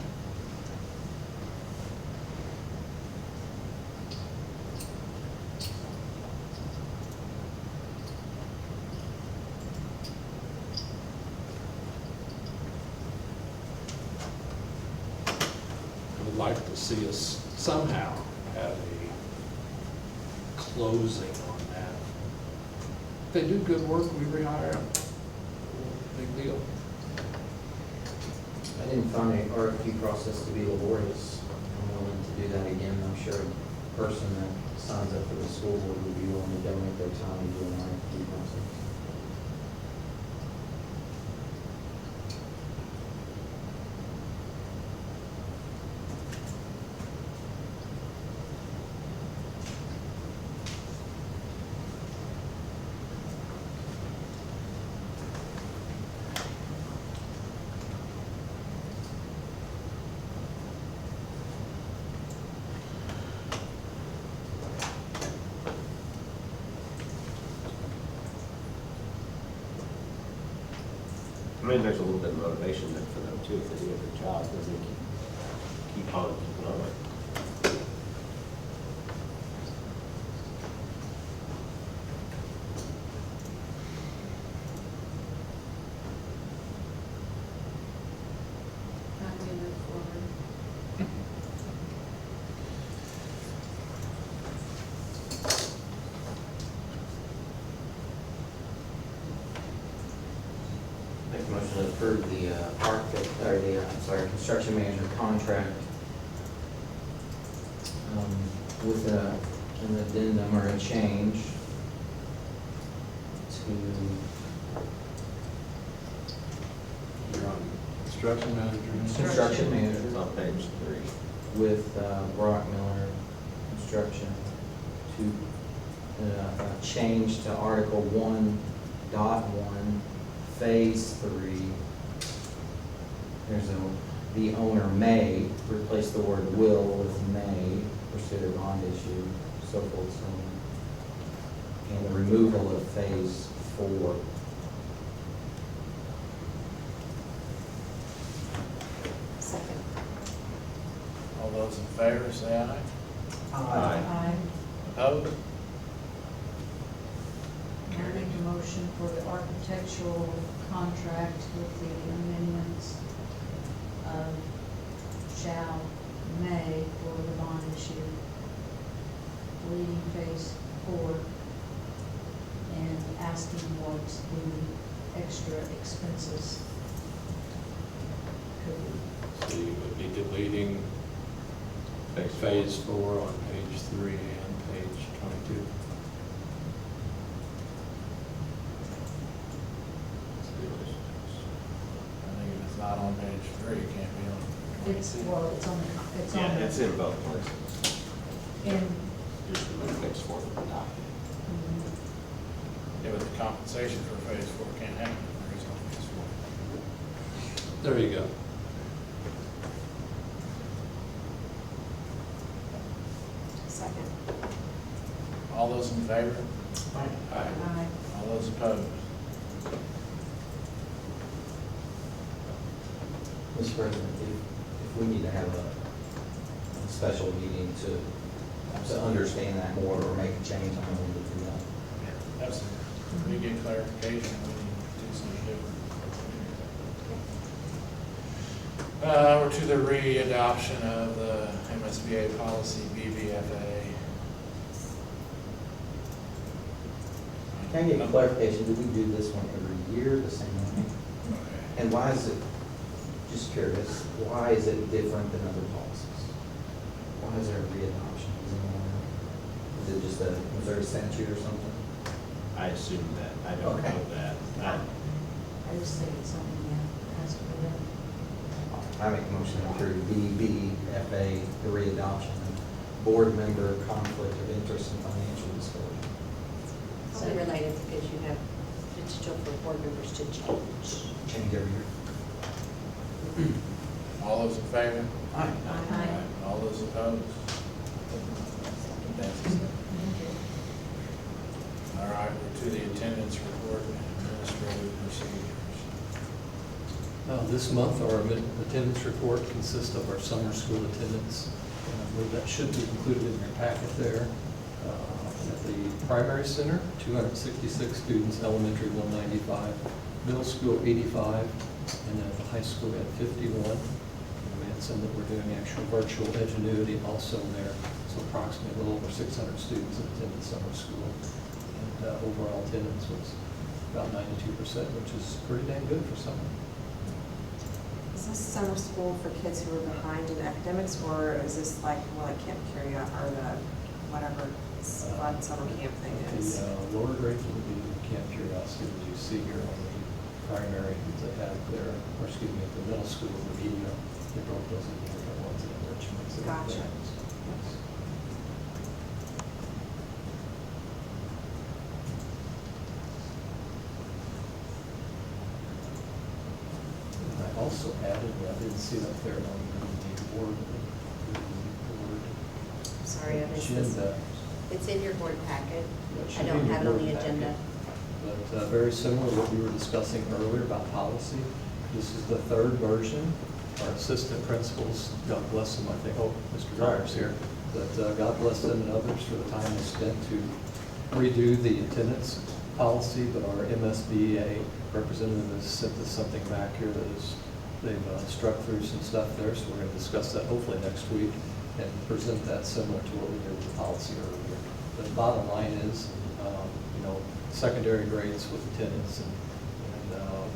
I would like to see us somehow have a closing on that. If they do good work, we rehire them. Big deal. I didn't find the RFQ process to be laborious. I'm willing to do that again. I'm sure a person that signs up for the school board would be willing to donate their time to do an RFQ process. I mean, there's a little bit of motivation there for them too, if they do a good job, then they keep on keeping on. How do we move forward? Make a motion to approve the architect, or the, construction manager contract with an addendum or a change to, You're on construction manager. construction It's manager on page 3. with Brock Miller Construction to change to Article 1.1, Phase 3. There's the owner may replace the word will with may, pursue a bond issue, so forth, so on. And the removal of Phase 4. Second. All those in favor, say aye. Aye. Opposed? I make a motion for the architectural contract with the amendments of shall, may for the bond issue, leading phase 4, and asking what the extra expenses could be. So you would be deleting phase 4 on page 3 and page 22. I think if it's not on page 3, it can't be on. It's, well, it's on the, it's on Yeah, the. it's in both places. In, Just remove page 4 from the top. mhm. Yeah, but the compensation for phase 4 can't happen if there is no phase 4. There you go. Second. All those in favor? Aye. Aye. All those opposed? Mr. President, if we need to have a special meeting to understand that more or make a change, I'm willing to do that. Absolutely. We get clarification, we need to do something different. We're to the re-adoption of the MSBA policy BBFA. Can I get clarification, do we do this one every year the same way? Okay. And why is it, just curious, why is it different than other policies? Why is there a readoption? Is it just a Missouri statute or something? I assume that, I don't Okay. know that. I just think it's something that has to be done. I make a motion to approve BBFA, the readoption, board member conflict of interest and financial disclosure. Probably related because you have potential for board members to change. Change every year. All those in favor? Aye. Aye. All those opposed? Passes. All right, we're to the attendance report and administrative procedures. This month, our attendance report consists of our summer school attendance. And I believe that should be included in your packet there. At the primary center, 266 students, elementary 195, middle school 85, and then at the high school we had 51. And we had some that were doing actual virtual Edgenuity also there. So approximately a little over 600 students that attended summer school. And overall attendance was about 92%, which is pretty dang good for summer. Is this summer school for kids who are behind in academics, or is this like, well, like Camp Curia or the whatever fun summer camp thing is? The lower grades will be Camp Curiosity, that you see here on the primary that they have there, or excuse me, at the middle school, the media, they broke those into different ones in enrichment. So Gotcha. yes. And I also added, I didn't see it up there on the board. Sorry, I missed this. Agenda. It's in your board packet. That I should don't be in your have it on board the packet. agenda. But very similar to what we were discussing earlier about policy. This is the third version. Our assistant principals, God bless them, I think, oh, Mr. Dryer's here, but God bless them and others for the time they spent to redo the attendance policy, but our MSBA representative has sent us something back here that is, they've struck through some stuff there, so we're going to discuss that hopefully next week and present that similar to what we did with the policy earlier. The bottom line is, secondary grades with attendance and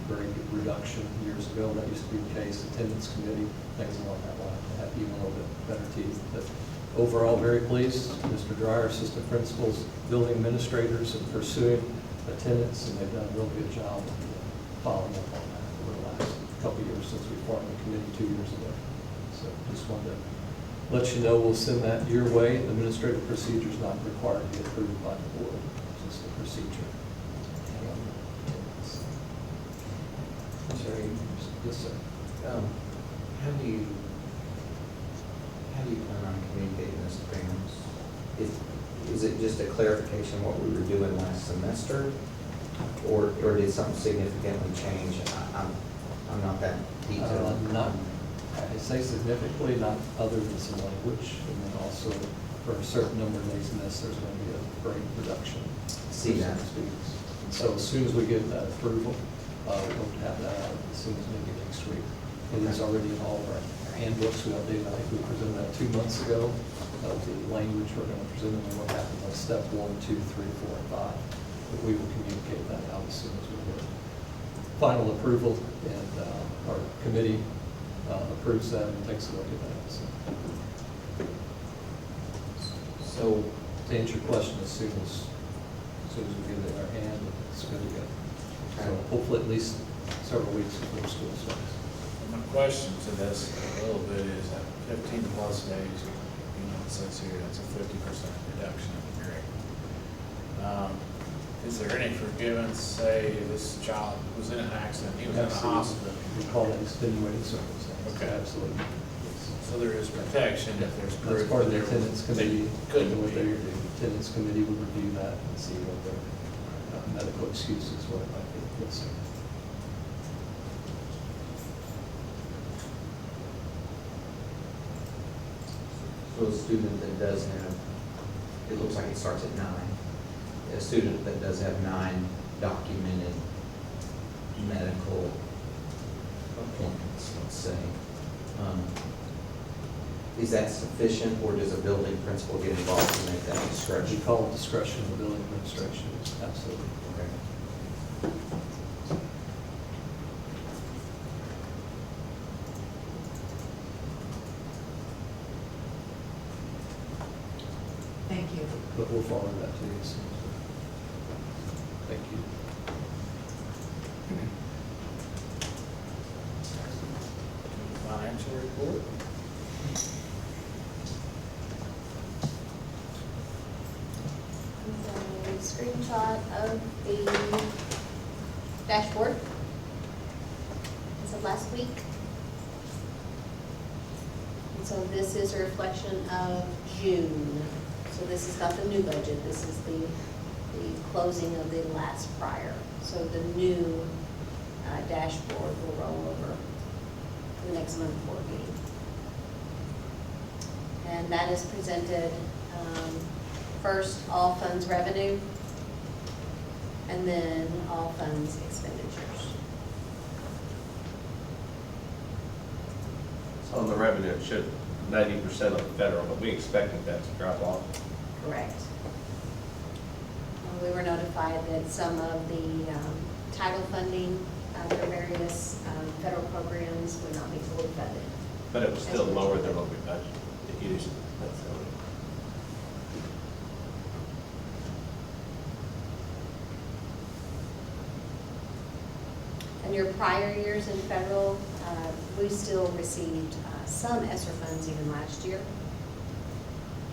very good reduction years ago. That used to be the case. Attendance committee, things along that line, to have even a little bit better teeth. But overall, very pleased. Mr. Dryer, assistant principals, building administrators, and pursuing attendance, and they've done a real good job of following up on that over the last couple of years since we formed the committee 2 years ago. So just wanted to let you know we'll send that your way. The administrative procedure is not required to be approved by the board. It's just a procedure. Sorry. Yes, sir. How do you plan on communicating this to parents? Is it just a clarification of what we were doing last semester? Or did something significantly change? I'm not that detailed. Not, I say significantly, not other than some language, and then also for a certain number of days missed, there's going to be a great reduction. See that. Students. And so as soon as we get that approval, we hope to have that out as soon as maybe next week. It is already in all of our handbooks. We updated, I think we presented that 2 months ago, of the language we're going to present and what happens on step 1, 2, 3, 4, and 5. But we will communicate that out as soon as we get final approval and our committee approves that and takes a look at that. So, To answer your question, as soon as we get it in our hand, it's good to go. So hopefully at least several weeks before school starts. My question to this a little bit is that 15 plus days, it says here, that's a 50% reduction in the grade. Is there any forgiveness, say this child was in an accident, he was in the hospital? We call that extenuating circumstance. Okay. Absolutely. Yes. So there is protection if there's proof. That's part of the that attendance committee. Couldn't What they be. would do. The attendance committee would review that and see what their medical excuses, what it might be. Yes, sir. So a student that does have, it looks like it starts at 9. A student that does have 9 documented medical appointments, let's say, is that sufficient, or does a building principal get involved to make that We discretion? call it discretion of the building administration. Absolutely. Okay. Thank you. But we'll follow that to you soon. Thank you. Financial report? A screenshot of the dashboard as of last week. And so this is a reflection of June. So this is not the new budget, this is the closing of the last prior. So the new dashboard will roll over the next month board meeting. And that is presented, first, all funds revenue, and then all funds expenditures. So on the revenue, it should 90% of the federal, but we expected that to drop off. Correct. We were notified that some of the title funding for various federal programs would not be fully funded. But it was still lower than what we budgeted. It used, that's the only. In your prior years in federal, we still received some ESSER funds even last year,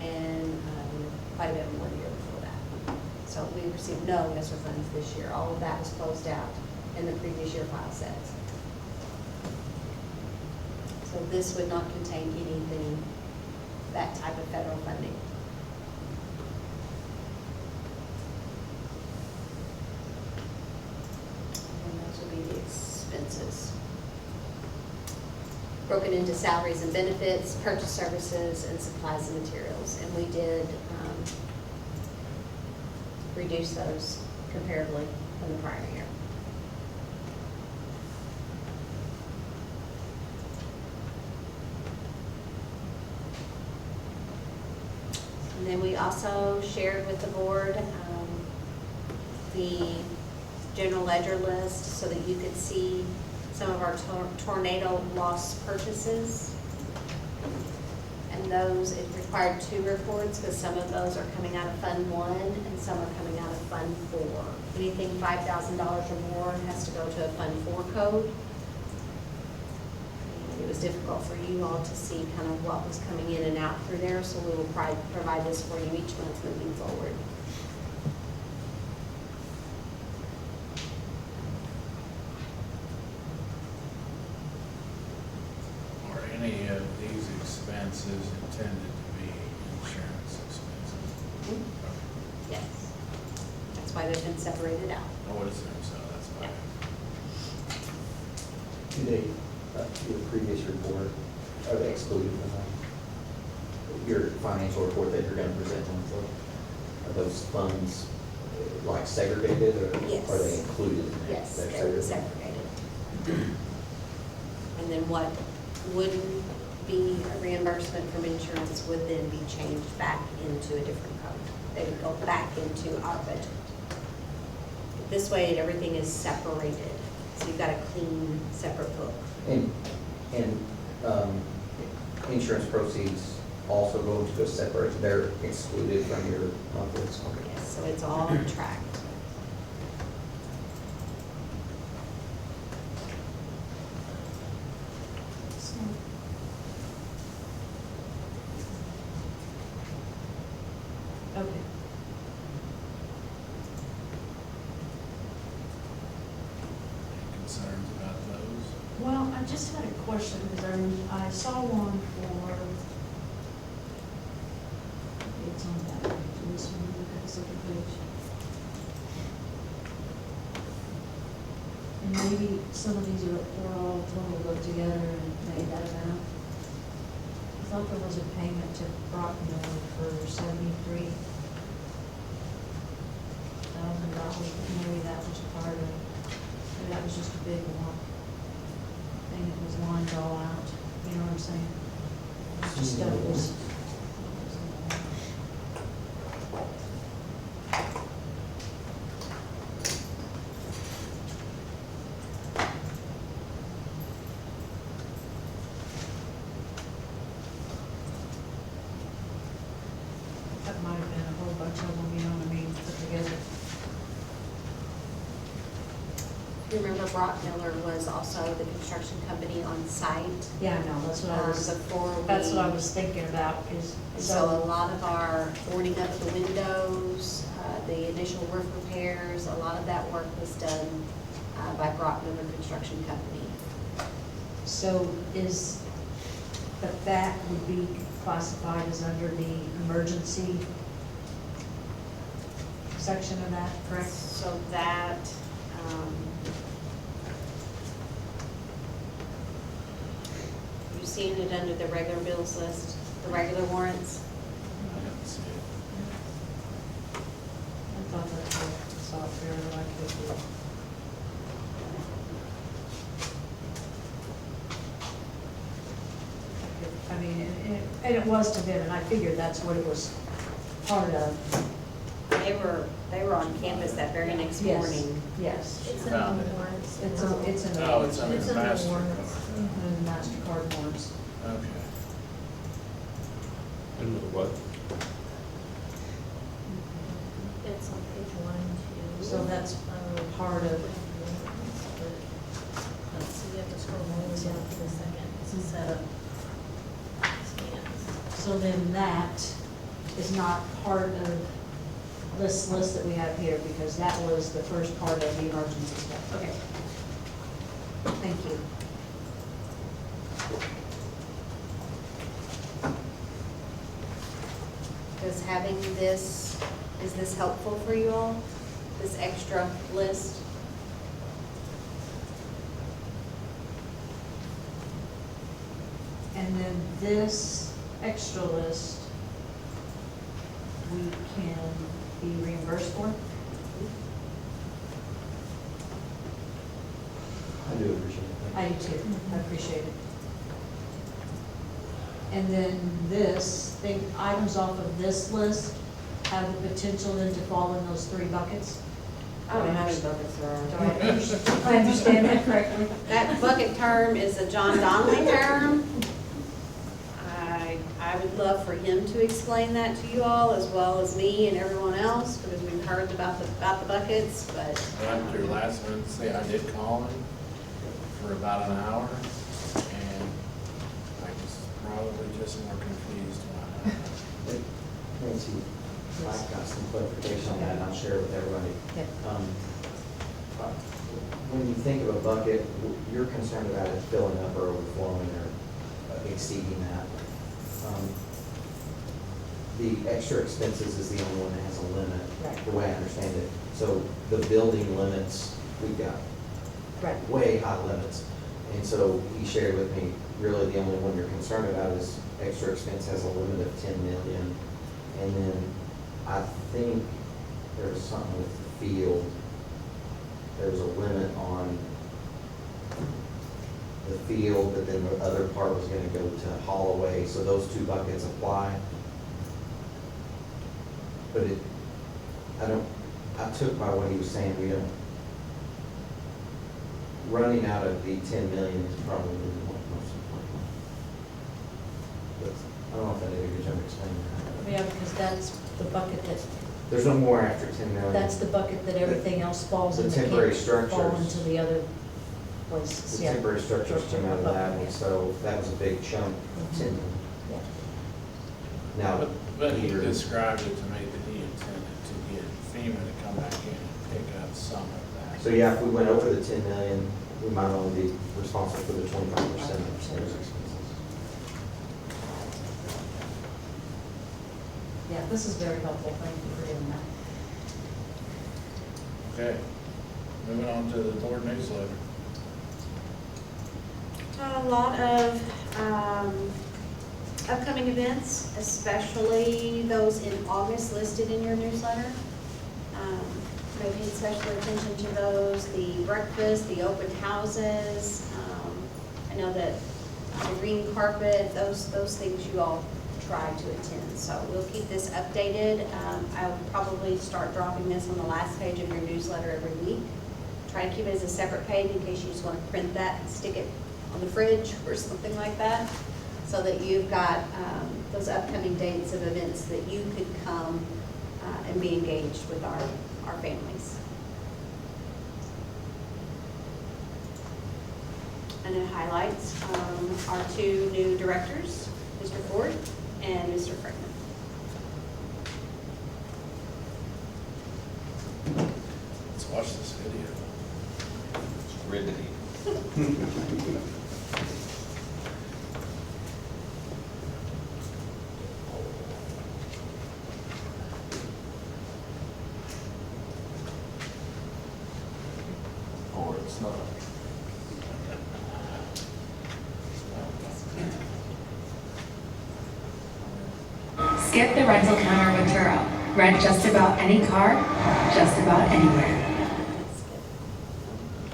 and quite a bit more the year before that. So we received no ESSER funds this year. All of that was closed out in the previous year file sets. So this would not contain anything, that type of federal funding. And those will be the expenses. Broken into salaries and benefits, purchase services, and supplies and materials. And we did reduce those comparably from the prior year. And then we also shared with the board the general ledger list so that you could see some of our tornado loss purchases. And those, it required 2 reports because some of those are coming out of Fund 1 and some are coming out of Fund 4. Anything $5,000 or more has to go to a Fund 4 code. And it was difficult for you all to see kind of what was coming in and out through there, so we will provide this for you each month moving forward. Are any of these expenses intended to be insurance expenses? Yes. That's why they've been separated out. I would assume so, that's why. Do they, your previous report, are they excluded from that? Your financial report that you're going to present monthly? Are those funds like segregated, or Yes. are they included in that? Yes, They're they're segregated. segregated. And then what wouldn't be a reimbursement from insurance would then be changed back into a different code. They would go back into our budget. This way, everything is separated, so you've got a clean, separate book. And insurance proceeds also go into a separate, they're excluded from your monthly. Yes, so it's all tracked. Okay. because I saw one for, it's on that page, this one, look at the second page. And maybe some of these were all totaled up together and made that amount. I thought there was a payment to Brockmiller for $73,000, maybe that was part of, maybe that was just a big one. Thing that was lined all out, you know what I'm saying? Just stuff was. That might have been a whole bunch of them, you know what I mean, put together. You remember Brockmiller was also the construction company on site Yeah, no, that's what I was, before we. that's what I was thinking about, is, So a lot of our boarding up the windows, the initial roof repairs, a lot of that work was done by Brockmiller Construction Company. so is, but that would be classified as under the emergency section of that, correct? So that, you seeing it under the regular bills list, the regular warrants? I didn't see it. I thought that I saw it fairly like it would. I mean, and it was to them, and I figured that's what it was part of. They were on campus that very next morning. Yes. It's in Found the it. warrants. It's in the. Oh, it's under It's the in the MasterCard. warrants. In the MasterCard warrants. Okay. And what? It's on page 1, 2. So that's part of, Let's see, you have to scroll all the way down to the second. It's a setup. Scans. so then that is not part of this list that we have here, because that was the first part of the emergency stuff. Okay. Thank you. Does having this, is this helpful for you all, this extra list? And then this extra list, we can be reimbursed for? I do appreciate it. I do too, I appreciate it. And then this, items off of this list have the potential then to fall in those 3 buckets? I don't know how many buckets there Do are. I understand that correctly? That bucket term is a John Donnelly term. I would love for him to explain that to you all, as well as me and everyone else, because we've heard about the buckets, but After last Wednesday, I did call him for about an hour, and I was probably just more confused about it. Nancy, I've got some clarification on that, and I'll share it with everybody. Yeah. When you think of a bucket, you're concerned about it filling up or overflowing or exceeding that. The extra expenses is the only one that has a limit, Right. the way I understand it. So the building limits, we've got Right. way high limits. And so he shared with me, really the only one you're concerned about is extra expense has a limit of 10 million. And then I think there's something with the field, there's a limit on the field, but then the other part was gonna go to Holloway, so those 2 buckets apply. But I took by what he was saying, we don't, running out of the 10 million is probably the most important. But I don't know if I did a good job explaining that. Yeah, because that's the bucket that, There's no more after 10 million. that's the bucket that everything else falls in. The that can't temporary Fall structures. into the other places, The yeah. temporary structures came out of that, Yeah. and so that was a big chunk, 10 million. Yeah. Now, But he Peter- described it to me that he intended to get FEMA to come back in and pick up some of that. So yeah, if we went over the 10 million, we might only be responsible for the 25% of those expenses. Yeah, this is very helpful, thank you for doing that. Okay, moving on to the board newsletter. A lot of upcoming events, especially those in August listed in your newsletter. They paid special attention to those, the breakfast, the open houses. I know that the green carpet, those things you all try to attend. So we'll keep this updated. I'll probably start dropping this on the last page of your newsletter every week. Try to keep it as a separate page in case you just want to print that and stick it on the fridge or something like that, so that you've got those upcoming dates of events that you could come and be engaged with our families. And it highlights our two new directors, Mr. Ford and Mr. Franklin. Let's watch this video. It's riveting. Or it's not. Skip the rental counter with Turo. Rent just about any car, just about anywhere.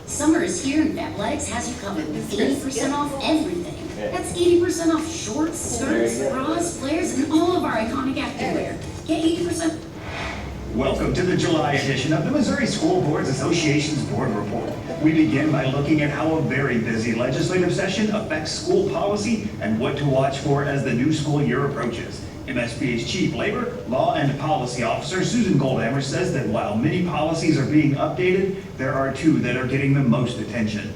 Summer is here and Fabletics has you covered with 80% off everything. That's 80% off shorts, skirts, bras, flares, and all of our iconic activewear. Get 80%. Welcome to the July edition of the Missouri School Boards Association's Board Report. We begin by looking at how a very busy legislative session affects school policy and what to watch for as the new school year approaches. MSBA's Chief Labor, Law, and Policy Officer Susan Goldhammer says that while many policies are being updated, there are two that are getting the most attention.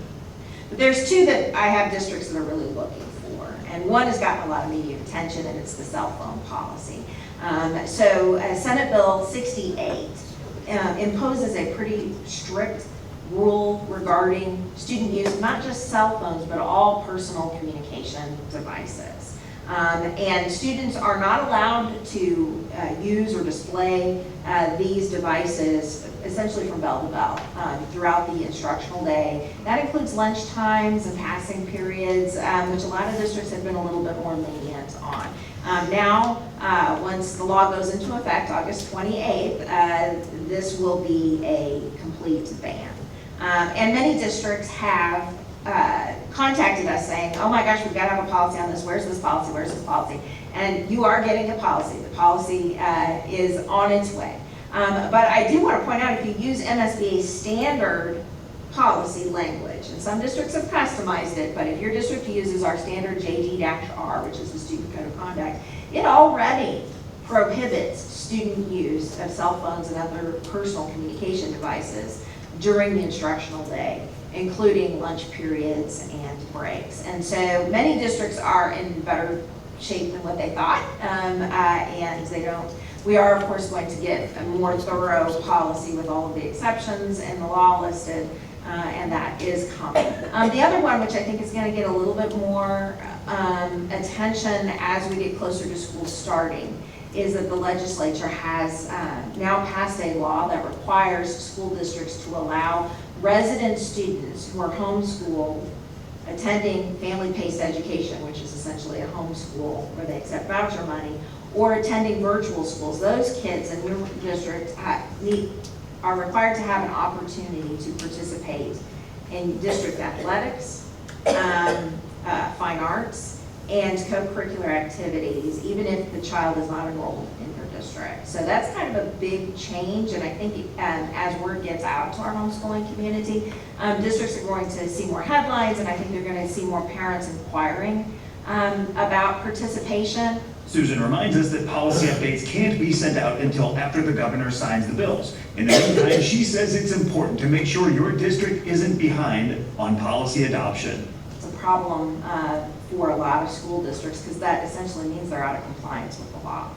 There's two that I have districts that are really looking for, and one has gotten a lot of media attention, and it's the cell phone policy. Senate Bill 68 imposes a pretty strict rule regarding student use of not just cell phones, but all personal communication devices. And students are not allowed to use or display these devices essentially from bell to bell throughout the instructional day. That includes lunch times and passing periods, which a lot of districts have been a little bit more lenient on. Once the law goes into effect, August 28th, this will be a complete ban. And many districts have contacted us saying, oh my gosh, we've got to have a policy on this. Where's this policy? Where's this policy? And you are getting a policy. The policy is on its way. But I do want to point out, if you use MSBA standard policy language, and some districts have customized it, but if your district uses our standard JD-R, which is the Student Code of Conduct, it already prohibits student use of cell phones and other personal communication devices during the instructional day, including lunch periods and breaks. And so many districts are in better shape than what they thought, and they don't. We are, of course, going to get a more thorough policy with all of the exceptions and the law listed, and that is coming. The other one, which I think is going to get a little bit more attention as we get closer to school starting, is that the legislature has now passed a law that requires school districts to allow resident students who are homeschooled attending family-paced education, which is essentially a homeschool where they accept voucher money, or attending virtual schools. Those kids in your district are required to have an opportunity to participate in district athletics, fine arts, and co-curricular activities, even if the child is not enrolled in your district. So that's kind of a big change, and I think as word gets out to our homeschooling community, districts are going to see more headlines, and I think they're going to see more parents inquiring about participation. Susan reminds us that policy updates can't be sent out until after the governor signs the bills. In the meantime, she says it's important to make sure your district isn't behind on policy adoption. It's a problem for a lot of school districts because that essentially means they're out of compliance with the law.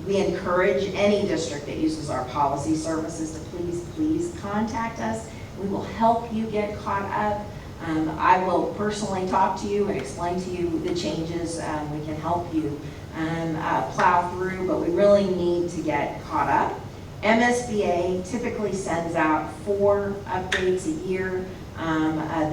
We encourage any district that uses our policy services to please contact us We will help you get caught up. I will personally talk to you and explain to you the changes. We can help you plow through, but we really need to get caught up. MSBA typically sends out 4 updates a year.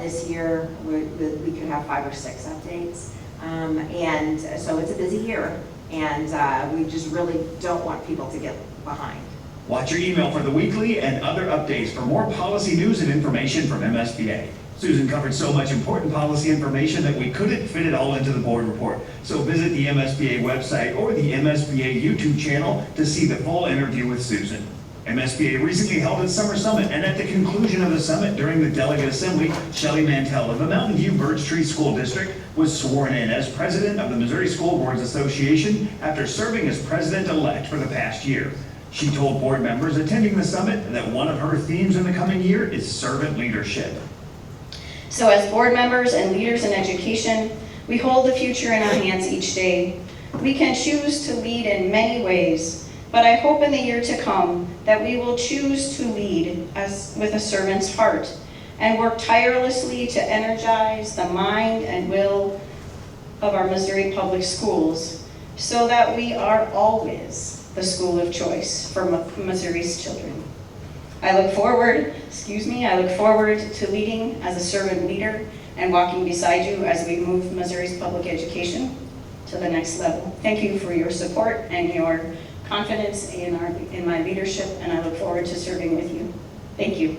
This year, we could have 5 or 6 updates. And so it's a busy year, and we just really don't want people to get behind. Watch your email for the weekly and other updates for more policy news and information from MSBA. Susan covered so much important policy information that we couldn't fit it all into the board report. So visit the MSBA website or the MSBA YouTube channel to see the full interview with Susan. MSBA recently held its summer summit, and at the conclusion of the summit during the delegate assembly, Shelley Mantell of the Mountain View Birch Tree School District was sworn in as president of the Missouri School Boards Association after serving as president-elect for the past year. She told board members attending the summit that one of her themes in the coming year is servant leadership. So as board members and leaders in education, we hold the future in our hands each day. We can choose to lead in many ways, but I hope in the year to come that we will choose to lead as with a servant's heart and work tirelessly to energize the mind and will of our Missouri Public Schools so that we are always the school of choice for Missouri's children. I look forward to leading as a servant leader and walking beside you as we move Missouri's public education to the next level. Thank you for your support and your confidence in my leadership, and I look forward to serving with you. Thank you.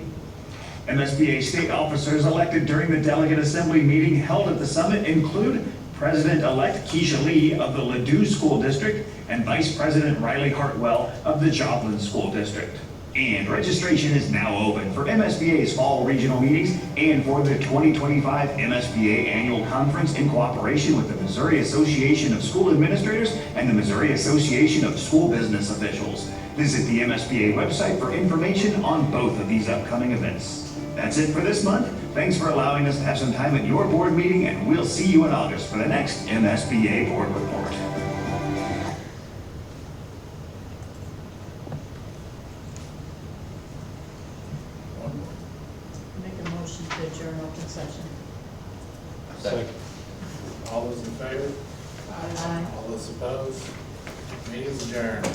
MSBA state officers elected during the delegate assembly meeting held at the summit include President-elect Keisha Lee of the Ladue School District and Vice President Riley Hartwell of the Joplin School District. And registration is now open for MSBA's fall regional meetings and for the 2025 MSBA Annual Conference in cooperation with the Missouri Association of School Administrators and the Missouri Association of School Business Officials. Visit the MSBA website for information on both of these upcoming events. That's it for this month. Thanks for allowing us to have some time at your board meeting, and we'll see you in August for the next MSBA Board Report. Make a motion to adjourn open session. Second. All those in favor? Aye. All those opposed? Meeting's adjourned.